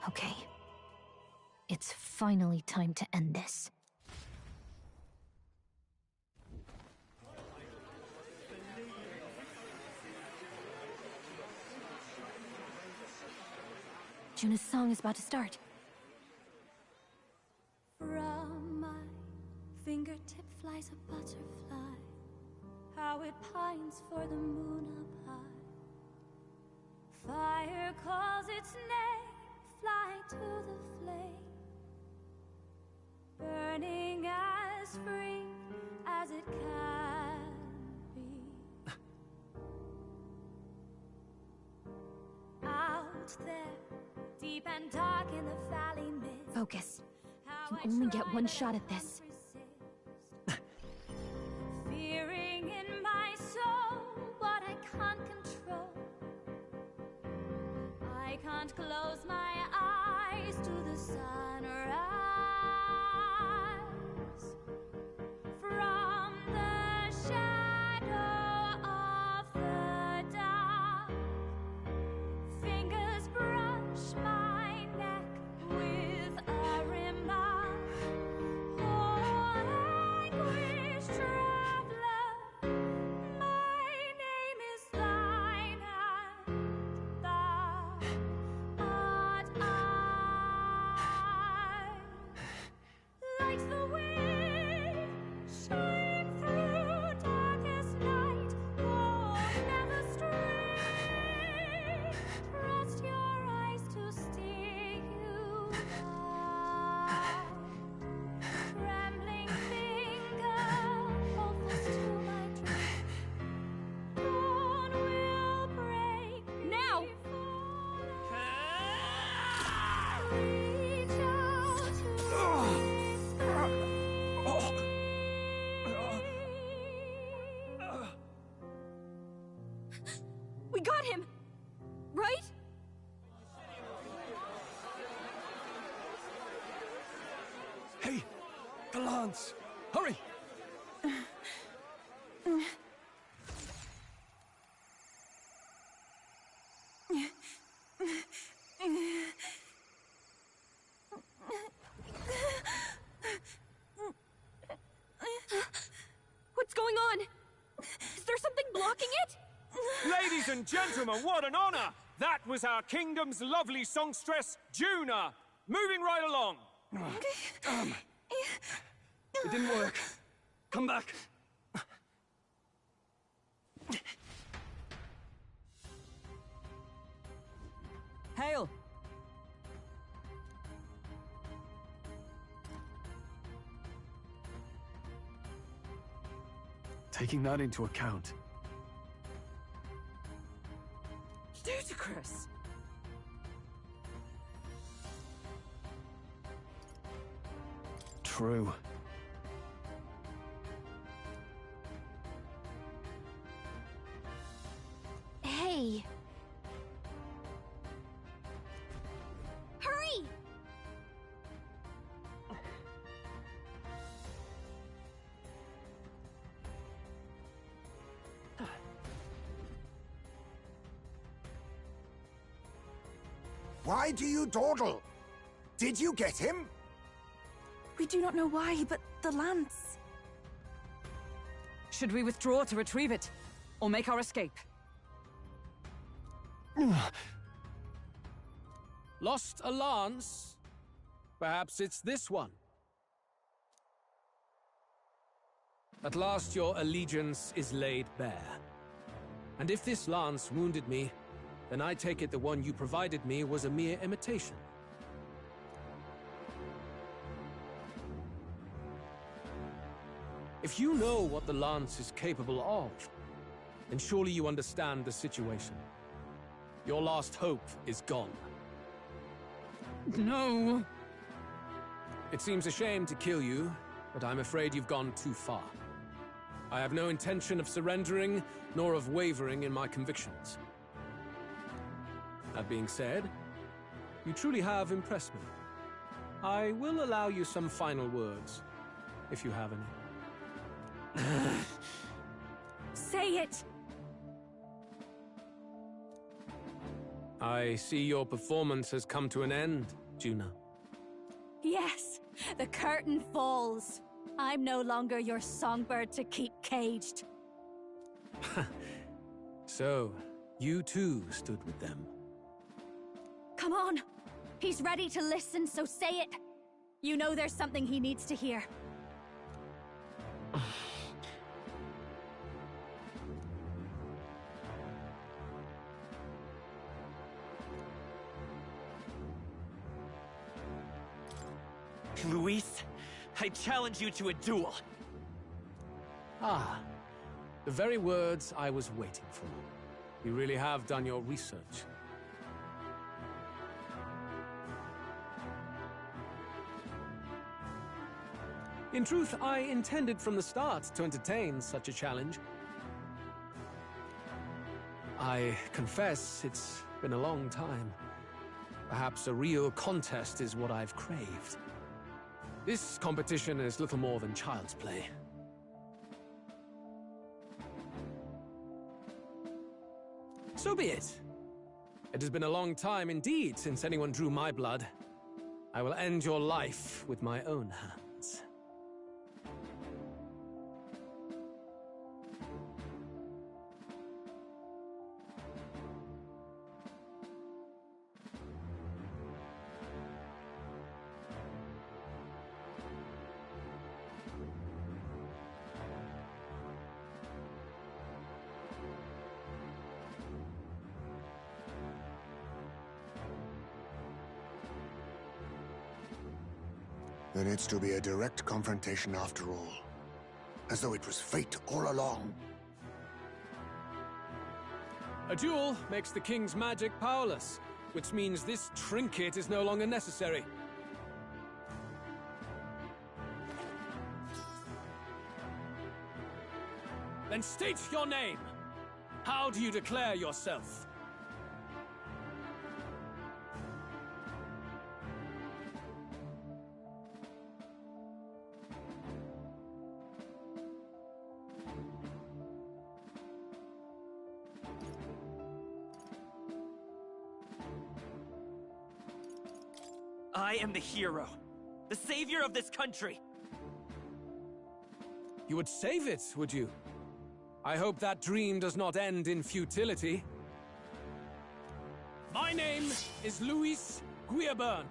Okay. It's finally time to end this. Juna's song is about to start. From my fingertip flies a butterfly, how it pines for the moon up high. Fire calls its name, fly to the as free as it can be. Out there, deep and dark in the valley mist. Focus. You can only get one shot at this. Fearing in my soul what I can't control. I can't close my eyes to the sunrise. From the shadow of the dark, fingers brush my neck with a remark. Oh, anguish traveler, my name is thine, and thou art I. Like the wind, shine through darkest night. Oh, never stray. Trust your eyes to steer you right. Trembling finger, hopeless to my dream. Dawn will break now. Reach out to We got him! Right? Hey! The lance! Hurry! What's going on? Is there something blocking it? Ladies and gentlemen, what an honor! That was our kingdom's lovely songstress, Juna. Moving right along. It didn't work. Come back. Hail! Taking that into account, Ludicrous! true. Hey! Hurry! Why do you dawdle? Did you get him? We do not know why, but the lance. Should we withdraw to retrieve it? Or make our escape? Lost a lance? Perhaps it's this one. At last your allegiance is laid bare. And if this lance wounded me, then I take it the one you provided me was a mere imitation. If you know what the lance is capable of, then surely you understand the situation. Your last hope is gone. No! It seems a shame to kill you, but I'm afraid you've gone too far. I have no intention of surrendering, nor of wavering in my convictions. That being said, you truly have impressed me. I will allow you some final words, if you have any. Say it! I see your performance has come to an end, Juna. Yes, the curtain falls. I'm no longer your songbird to keep caged. So, you too stood with them. Come on. He's ready to listen, so say it. You know there's something he needs to hear. Luis, I challenge you to a duel. Ah, the very words I was waiting for. You really have done your research. In truth, I intended from the start to entertain such a challenge. I confess it's been a long time. Perhaps a real contest is what I've craved. This competition is little more than child's play. So be it. It has been a long time indeed since anyone drew my blood. I will end your life with my own hands. Then it's to be a direct confrontation after all. As though it was fate all along. A duel makes the king's magic powerless, which means this trinket is no longer necessary. Then state your name. How do you declare yourself? I am the hero, the savior of this country. You would save it, would you? I hope that dream does not end in futility. My name is Luis Guiaburn.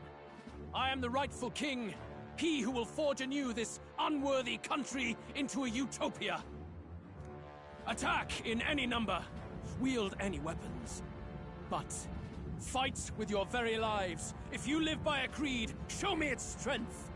I am the rightful king, he who will forge anew this unworthy country into a utopia. Attack in any number, wield any weapons, but fight with your very lives. If you live by a creed, show me its strength.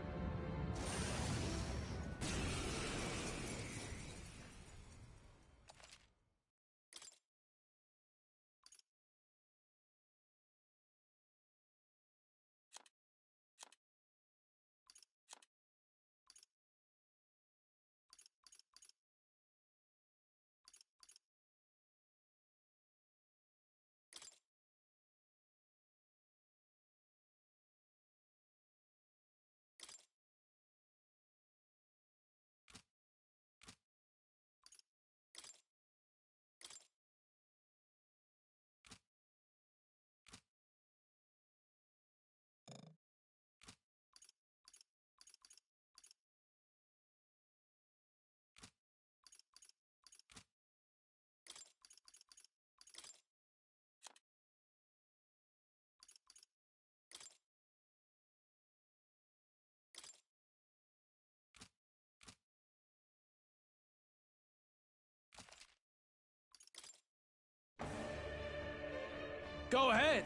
Go ahead.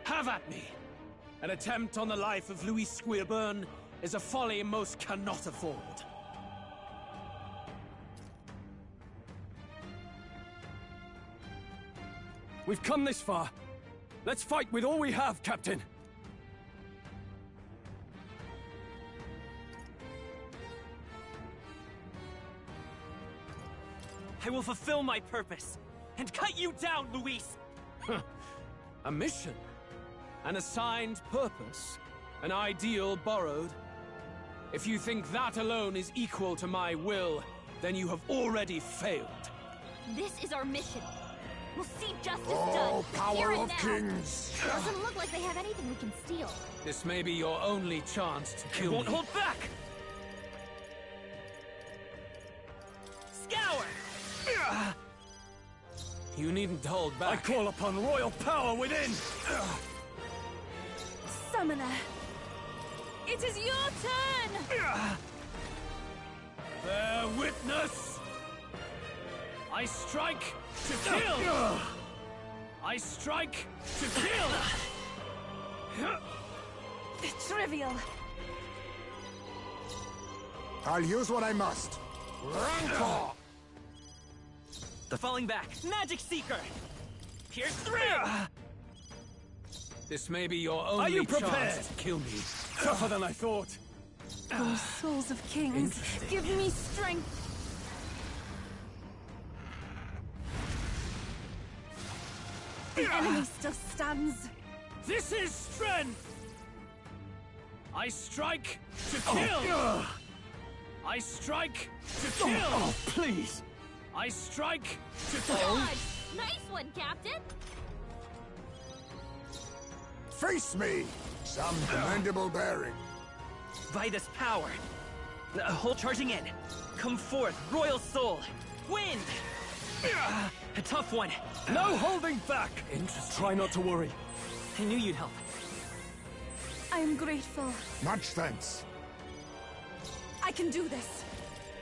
Have at me. An attempt on the life of Louis Squeerburn is a folly most cannot afford. We've come this far. Let's fight with all we have, Captain. I will fulfill my purpose and cut you down, Luis! A mission, an assigned purpose, an ideal borrowed. If you think that alone is equal to my will, then you have already failed. This is our mission. We'll see justice Oh, done. power Here and of now. kings! Doesn't look like they have anything we can steal. This may be your only chance to kill me. Won't hold back! Scour! You needn't hold back. I call upon royal power within! Summoner, it is your turn! Bear witness! I strike to kill! I strike to kill! Trivial. I'll use what I must. Rancor! The falling back. Magic Seeker! Pierce through! This may be your only chance to kill me. Tougher than I thought. Oh, souls of kings, give me strength. The enemy still stands. This is strength! I strike to kill! I strike to kill! Oh, please! I strike to kill! Dodge! Nice one, Captain! Face me! Some commendable bearing. Vitus power. Whole charging in. Come forth, royal soul. Wind! A tough one. No holding back! Interesting. Try not to worry. I knew you'd help. I am grateful. Much thanks. I can do this.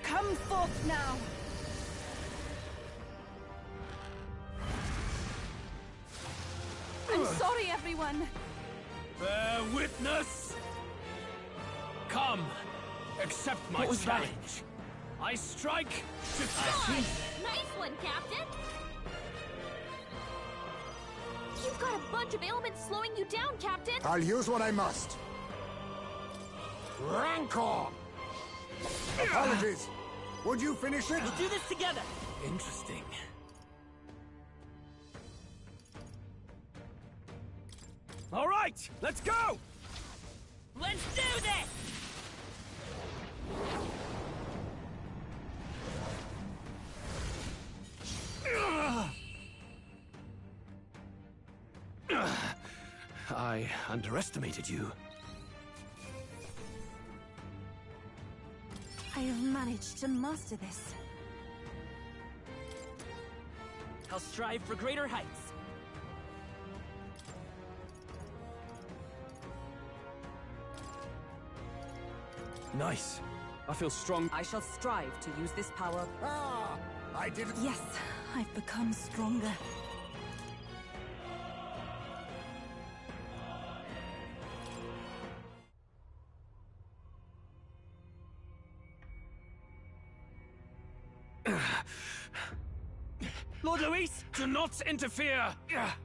Come forth now. I'm sorry, everyone. Bear witness! Come, accept my What was that? challenge. I strike to Dodge! Nice one, Captain! You've got a bunch of ailments slowing you down, Captain! I'll use what I must. Rancor! Apologies. Would you finish it? We'll do this together! Interesting. All right, let's go! Let's do this! I underestimated you. I have managed to master this. I'll strive for greater heights. Nice. I feel strong. I shall strive to use this power. Ah! I didn't... Yes, I've become stronger. Lord Luis, do not interfere!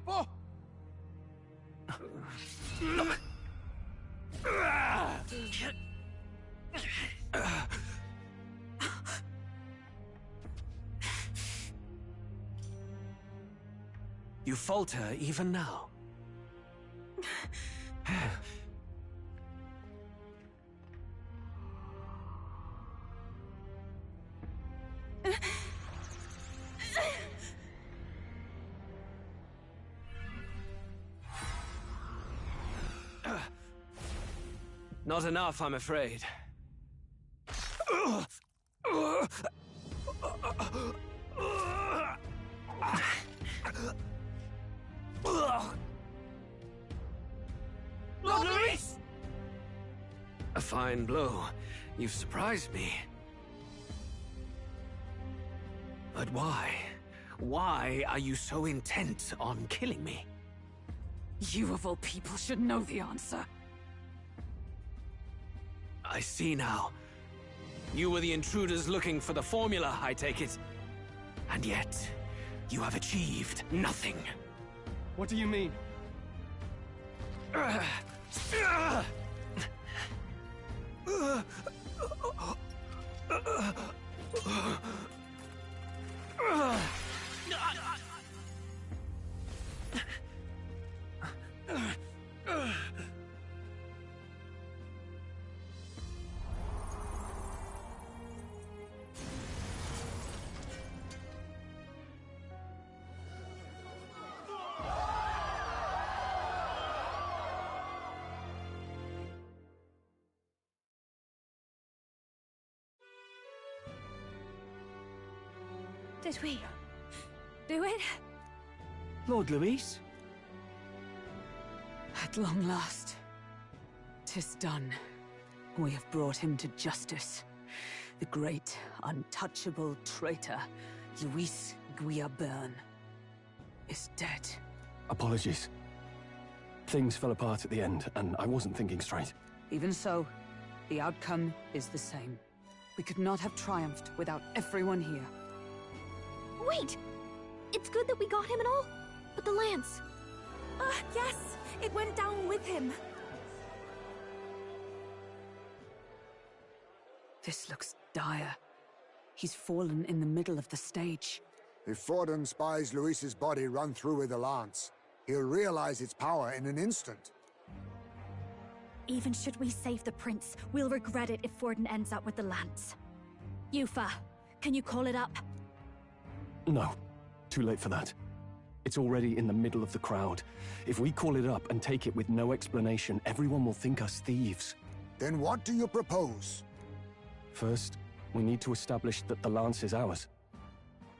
Oh. You falter even now. Not enough, I'm afraid. Lord Luis! A fine blow. You've surprised me. But why? Why are you so intent on killing me? You of all people should know the answer. I see now. You were the intruders looking for the formula, I take it. And yet, you have achieved nothing. What do you mean? Did we do it? Lord Luis? At long last, 'tis done. We have brought him to justice. The great, untouchable traitor, Luis Guillaburn, is dead. Apologies. Things fell apart at the end, and I wasn't thinking straight. Even so, the outcome is the same. We could not have triumphed without everyone here. Wait! It's good that we got him and all, but the lance... Yes! It went down with him! This looks dire. He's fallen in the middle of the stage. If Forden spies Luis's body run through with a lance, he'll realize its power in an instant. Even should we save the prince, we'll regret it if Forden ends up with the lance. Yufa, can you call it up? No. Too late for that. It's already in the middle of the crowd. If we call it up and take it with no explanation, everyone will think us thieves. Then what do you propose? First, we need to establish that the lance is ours.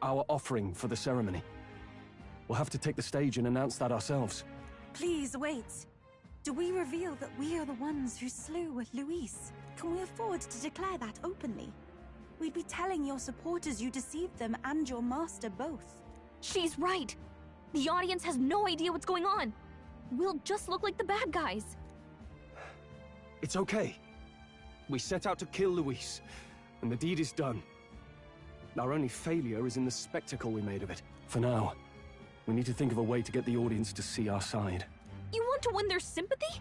Our offering for the ceremony. We'll have to take the stage and announce that ourselves. Please, wait. Do we reveal that we are the ones who slew Luis? Can we afford to declare that openly? We'd be telling your supporters you deceived them and your master both. She's right! The audience has no idea what's going on! We'll just look like the bad guys. It's okay. We set out to kill Luis, and the deed is done. Our only failure is in the spectacle we made of it. For now, we need to think of a way to get the audience to see our side. You want to win their sympathy?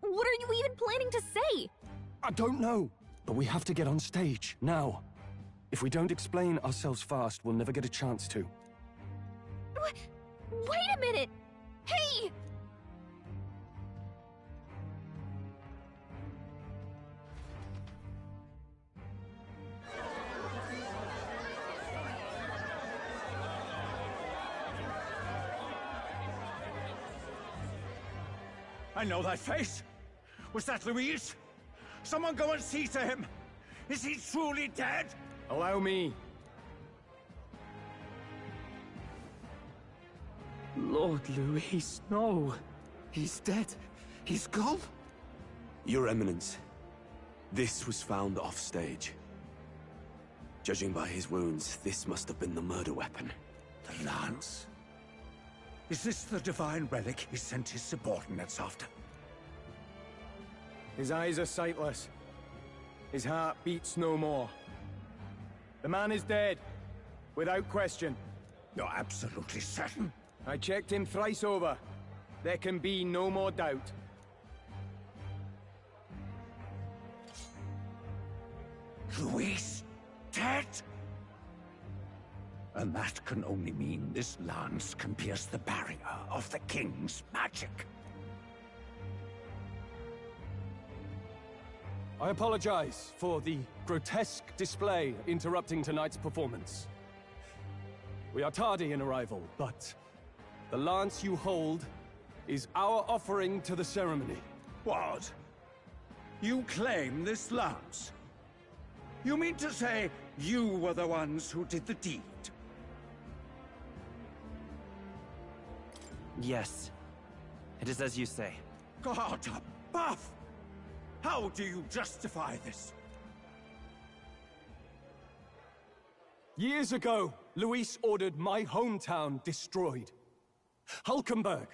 What are you even planning to say? I don't know, but we have to get on stage, now. If we don't explain ourselves fast, we'll never get a chance to. Wait a minute! Hey! I know that face. Was that Luis? Someone go and see to him. Is he truly dead? Allow me. Lord Luis, no. He's dead. He's gone. Your Eminence, this was found offstage. Judging by his wounds, this must have been the murder weapon. The lance? Is this the divine relic he sent his subordinates after? His eyes are sightless. His heart beats no more. The man is dead, without question. You're absolutely certain? I checked him thrice over. There can be no more doubt. Luis, dead? And that can only mean this lance can pierce the barrier of the king's magic. I apologize for the grotesque display interrupting tonight's performance. We are tardy in arrival, but the lance you hold is our offering to the ceremony. What? You claim this lance? You mean to say you were the ones who did the deed? Yes. It is as you say. God above! How do you justify this? Years ago, Luis ordered my hometown destroyed. Hulkenberg,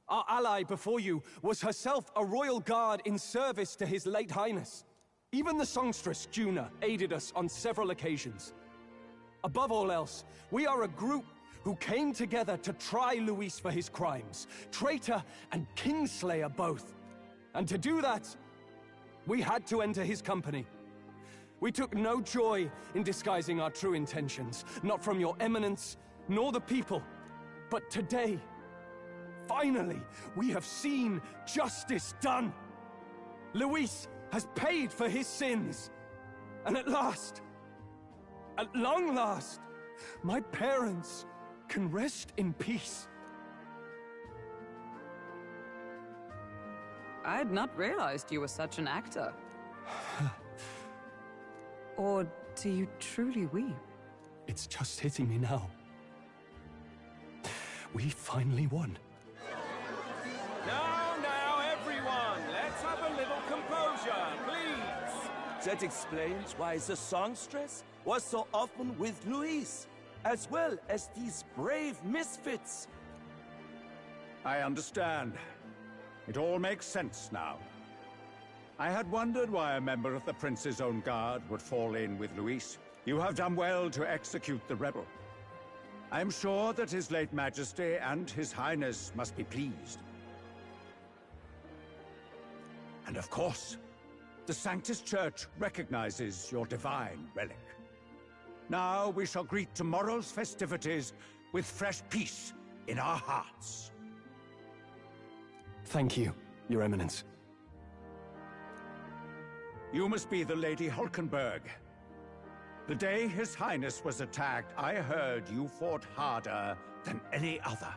our ally before you, was herself a royal guard in service to his late highness. Even the songstress, Juna, aided us on several occasions. Above all else, we are a group who came together to try Luis for his crimes, traitor and kingslayer both. And to do that, we had to enter his company. We took no joy in disguising our true intentions, not from your eminence, nor the people. But today, finally, we have seen justice done. Luis has paid for his sins. And at last, at long last, my parents can rest in peace. I had not realized you were such an actor. Or do you truly weep? It's just hitting me now. We finally won. Now, everyone, let's have a little composure, please. That explains why the songstress was so often with Luis, as well as these brave misfits. I understand. It all makes sense now. I had wondered why a member of the Prince's own guard would fall in with Luis. You have done well to execute the rebel. I am sure that His late Majesty and His Highness must be pleased. And of course, the Sanctus Church recognizes your divine relic. Now we shall greet tomorrow's festivities with fresh peace in our hearts. Thank you, Your Eminence. You must be the Lady Hulkenberg. The day His Highness was attacked, I heard you fought harder than any other.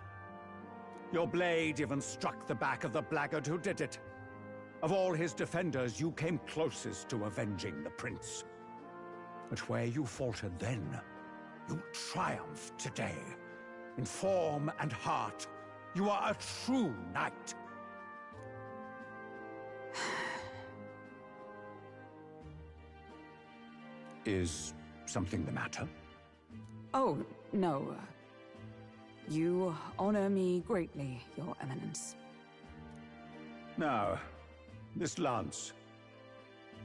Your blade even struck the back of the blackguard who did it. Of all his defenders, you came closest to avenging the Prince. But where you faltered then, you triumph today. In form and heart, you are a true knight. Is something the matter? Oh, no. You honor me greatly, Your Eminence. Now, this lance.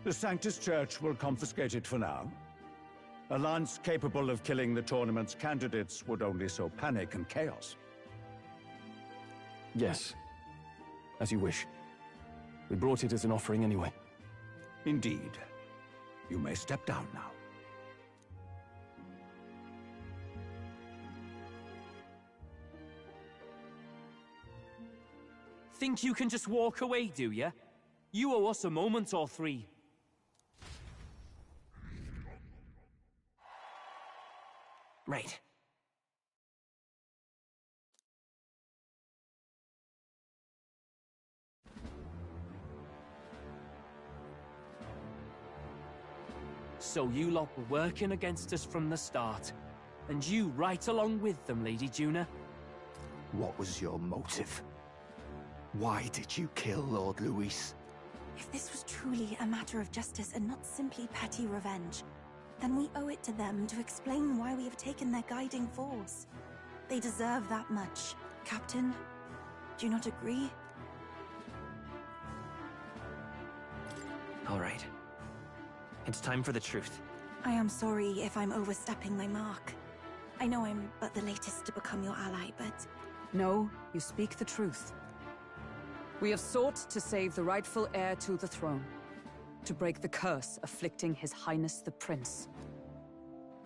The Sanctus Church will confiscate it for now. A lance capable of killing the tournament's candidates would only sow panic and chaos. Yes. As you wish. We brought it as an offering anyway. Indeed. You may step down now. Think you can just walk away, do ya? You owe us a moment or three. Right. So you lot were working against us from the start. And you right along with them, Lady Juna. What was your motive? Why did you kill Lord Luis? If this was truly a matter of justice and not simply petty revenge, then we owe it to them to explain why we have taken their guiding force. They deserve that much. Captain, do you not agree? All right. It's time for the truth. I am sorry if I'm overstepping my mark. I know I'm but the latest to become your ally, but... No, you speak the truth. We have sought to save the rightful heir to the throne. To break the curse afflicting His Highness the Prince.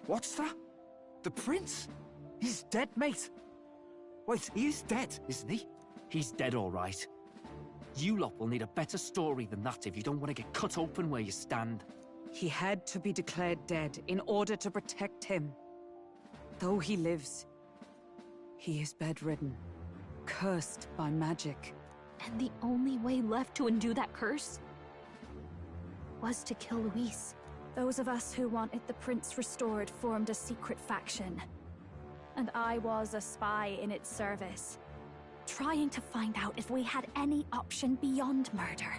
What's that? The Prince? He's dead, mate. Wait, he is dead, isn't he? He's dead, all right. You lot will need a better story than that if you don't want to get cut open where you stand. He had to be declared dead in order to protect him. Though he lives, he is bedridden, cursed by magic. And the only way left to undo that curse was to kill Luis. Those of us who wanted the prince restored formed a secret faction. And I was a spy in its service, trying to find out if we had any option beyond murder.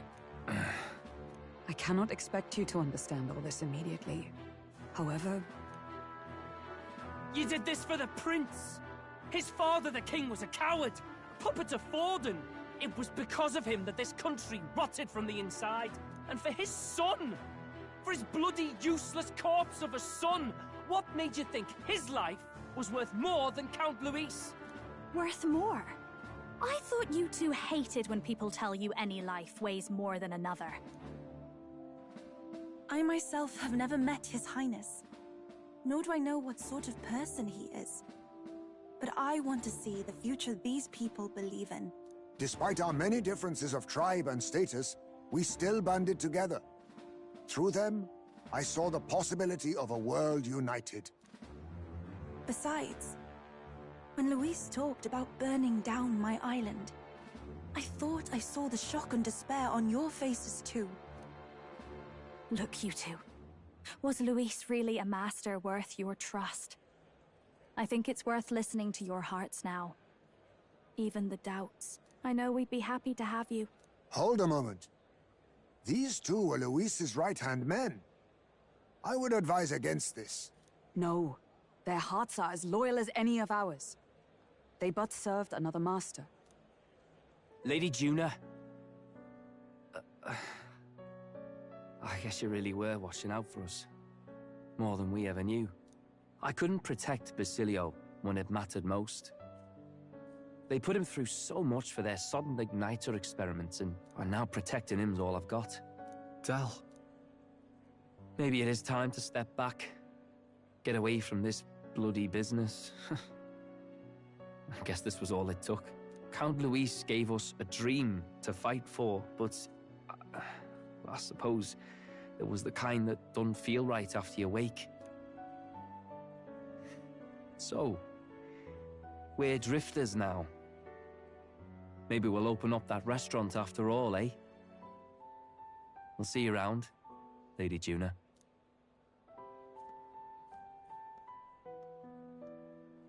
I cannot expect you to understand all this immediately. However... You did this for the prince! His father, the king, was a coward! Puppet to Forden! It was because of him that this country rotted from the inside. And for his son! For his bloody, useless corpse of a son! What made you think his life was worth more than Count Luis? Worth more? I thought you two hated when people tell you any life weighs more than another. I myself have never met His Highness, nor do I know what sort of person he is. But I want to see the future these people believe in. Despite our many differences of tribe and status, we still banded together. Through them, I saw the possibility of a world united. Besides, when Luis talked about burning down my island, I thought I saw the shock and despair on your faces too. Look, you two. Was Luis really a master worth your trust? I think it's worth listening to your hearts now. Even the doubts. I know we'd be happy to have you. Hold a moment. These two were Luis's right-hand men. I would advise against this. No. Their hearts are as loyal as any of ours. They but served another master. Lady Juna. I guess you really were watching out for us. More than we ever knew. I couldn't protect Basilio when it mattered most. They put him through so much for their sudden igniter experiments, and now protecting him's all I've got. Del. Maybe it is time to step back. Get away from this bloody business. I guess this was all it took. Count Luis gave us a dream to fight for, but I suppose it was the kind that don't feel right after you wake. So, we're drifters now. Maybe we'll open up that restaurant after all, eh? We'll see you around, Lady Juna.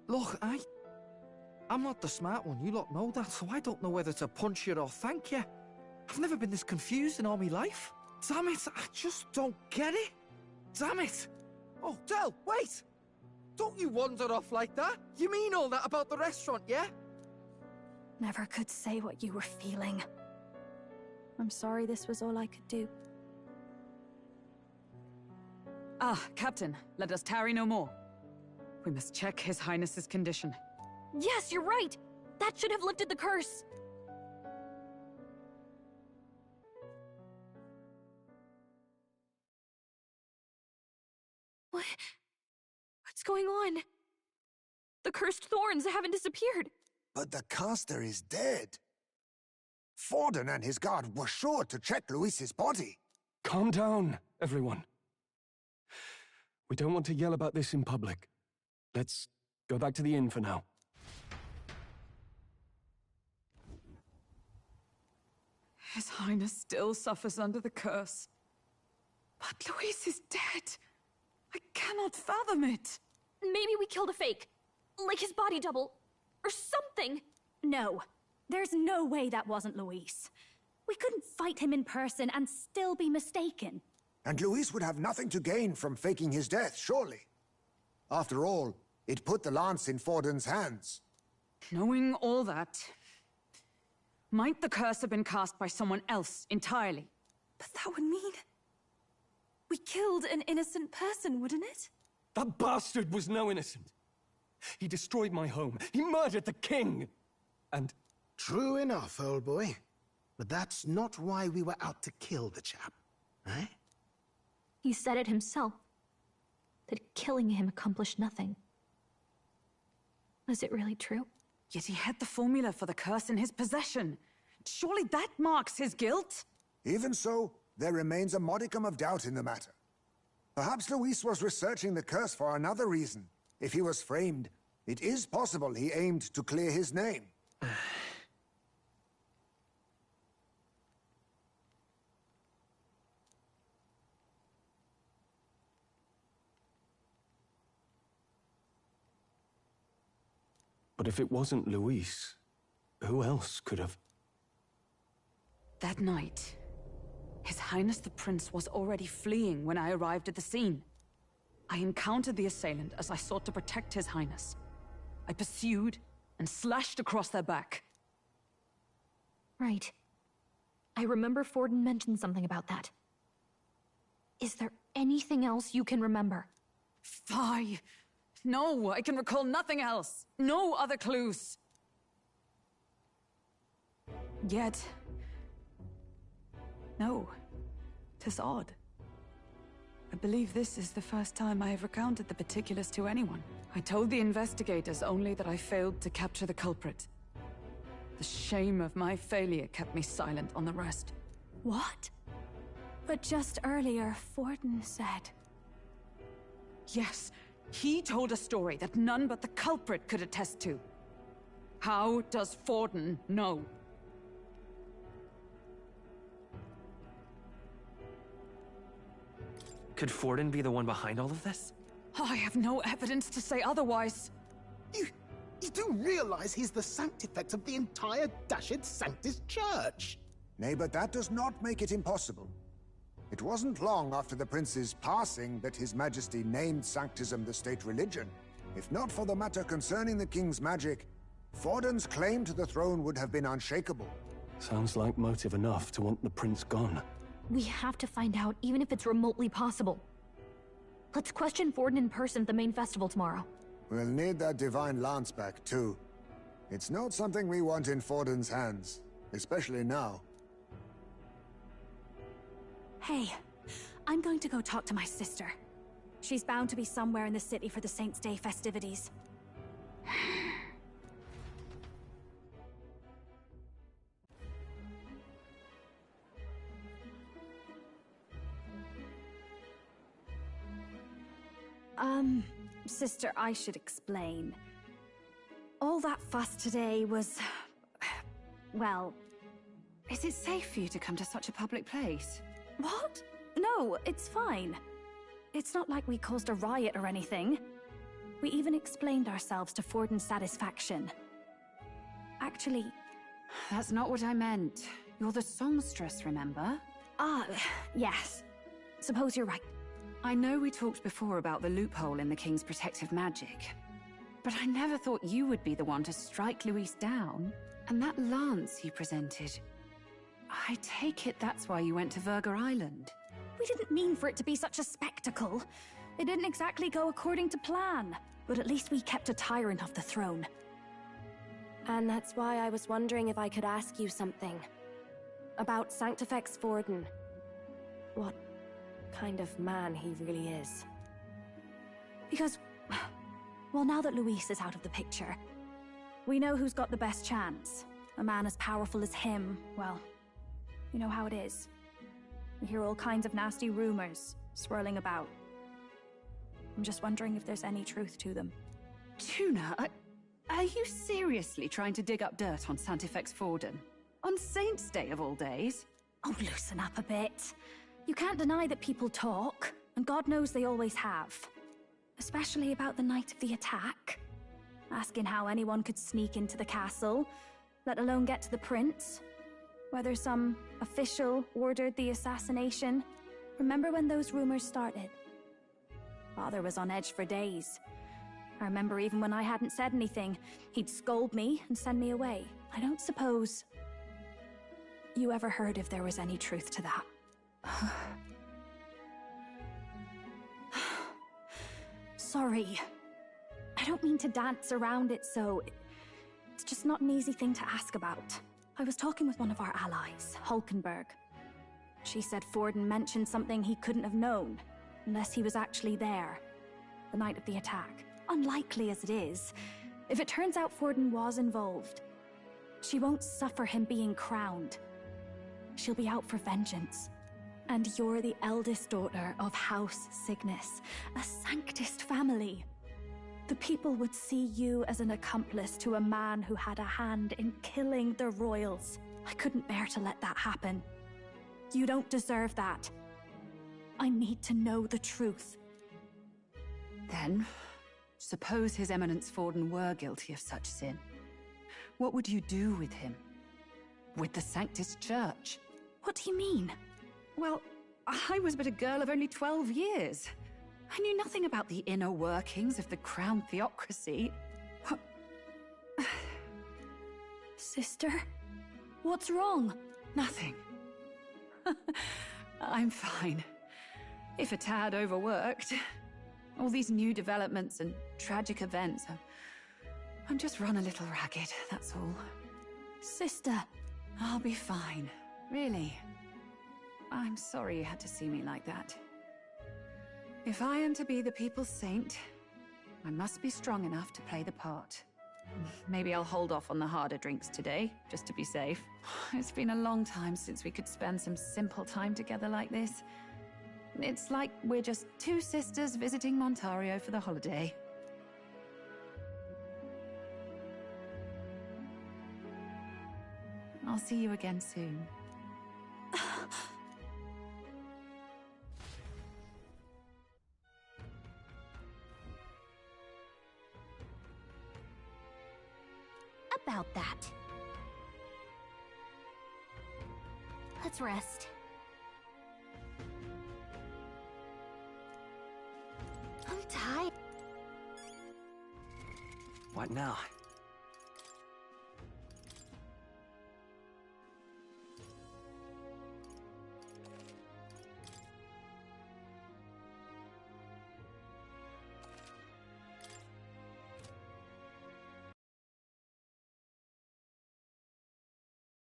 Look, I'm not the smart one, you lot know that, so I don't know whether to punch you or thank you. I've never been this confused in all my life. Damn it, I just don't get it. Damn it. Oh, Del, wait! Don't you wander off like that? You mean all that about the restaurant, yeah? Never could say what you were feeling. I'm sorry this was all I could do. Ah, Captain, let us tarry no more. We must check His Highness's condition. Yes, you're right! That should have lifted the curse! What's going on? The cursed thorns haven't disappeared. But the caster is dead. Forden and his guard were sure to check Luis's body. Calm down, everyone. We don't want to yell about this in public. Let's go back to the inn for now. His Highness still suffers under the curse. But Luis is dead. I cannot fathom it. Maybe we killed a fake. Like his body double. Or something. No. There's no way that wasn't Luis. We couldn't fight him in person and still be mistaken. And Luis would have nothing to gain from faking his death, surely. After all, it put the lance in Forden's hands. Knowing all that, might the curse have been cast by someone else entirely? But that would mean... we killed an innocent person, wouldn't it? That bastard was no innocent. He destroyed my home. He murdered the king. And... True enough, old boy. But that's not why we were out to kill the chap, eh? He said it himself. That killing him accomplished nothing. Was it really true? Yet he had the formula for the curse in his possession. Surely that marks his guilt? Even so, there remains a modicum of doubt in the matter. Perhaps Luis was researching the curse for another reason. If he was framed, it is possible he aimed to clear his name. But if it wasn't Luis, who else could have? That night, His Highness the Prince was already fleeing when I arrived at the scene. I encountered the assailant as I sought to protect His Highness. I pursued and slashed across their back. Right. I remember Forden mentioned something about that. Is there anything else you can remember? Fie! No, I can recall nothing else. No other clues. Yet... no. 'Tis odd. I believe this is the first time I have recounted the particulars to anyone. I told the investigators only that I failed to capture the culprit. The shame of my failure kept me silent on the rest. What? But just earlier, Forden said... Yes, he told a story that none but the culprit could attest to. How does Forden know? Could Forden be the one behind all of this? I have no evidence to say otherwise. You do realize he's the sanctifex of the entire Dashed Sanctus Church? Nay, but that does not make it impossible. It wasn't long after the prince's passing that His Majesty named Sanctism the state religion. If not for the matter concerning the king's magic, Forden's claim to the throne would have been unshakable. Sounds like motive enough to want the prince gone. We have to find out, even if it's remotely possible. Let's question Forden in person at the main festival tomorrow. We'll need that divine lance back, too. It's not something we want in Forden's hands, especially now. Hey, I'm going to go talk to my sister. She's bound to be somewhere in the city for the Saints' Day festivities. Sister, I should explain. All that fuss today was... well... Is it safe for you to come to such a public place? What? No, it's fine. It's not like we caused a riot or anything. We even explained ourselves to Forden's satisfaction. Actually... That's not what I meant. You're the songstress, remember? Ah, yes. Suppose you're right. I know we talked before about the loophole in the King's protective magic, but I never thought you would be the one to strike Luis down. And that lance you presented... I take it that's why you went to Verga Island. We didn't mean for it to be such a spectacle. It didn't exactly go according to plan, but at least we kept a tyrant off the throne. And that's why I was wondering if I could ask you something. About Sanctifex Forden. What kind of man he really is. Because, well, now that Luis is out of the picture, we know who's got the best chance. A man as powerful as him, well, you know how it is. We hear all kinds of nasty rumors swirling about. I'm just wondering if there's any truth to them. Tuna, are you seriously trying to dig up dirt on Sanctifex Forden? On Saints' Day of all days? Oh, loosen up a bit. You can't deny that people talk, and God knows they always have. Especially about the night of the attack. Asking how anyone could sneak into the castle, let alone get to the prince. Whether some official ordered the assassination. Remember when those rumors started? Father was on edge for days. I remember even when I hadn't said anything, he'd scold me and send me away. I don't suppose you ever heard if there was any truth to that. Sorry. I don't mean to dance around it, so... It's just not an easy thing to ask about. I was talking with one of our allies, Hulkenberg. She said Forden mentioned something he couldn't have known, unless he was actually there, the night of the attack. Unlikely as it is, if it turns out Forden was involved, she won't suffer him being crowned. She'll be out for vengeance. And you're the eldest daughter of House Cygnus, a Sanctist family. The people would see you as an accomplice to a man who had a hand in killing the royals. I couldn't bear to let that happen. You don't deserve that. I need to know the truth. Then, suppose His Eminence Forden were guilty of such sin. What would you do with him? With the Sanctist Church? What do you mean? Well, I was but a girl of only 12 years. I knew nothing about the inner workings of the crown theocracy. Sister? What's wrong? Nothing. I'm fine. If a tad overworked. All these new developments and tragic events. I'm just run a little ragged, that's all. Sister. I'll be fine. Really. I'm sorry you had to see me like that. If I am to be the people's saint, I must be strong enough to play the part. Maybe I'll hold off on the harder drinks today, just to be safe. It's been a long time since we could spend some simple time together like this. It's like we're just two sisters visiting Montario for the holiday. I'll see you again soon. About that. Let's rest. I'm tired. What now?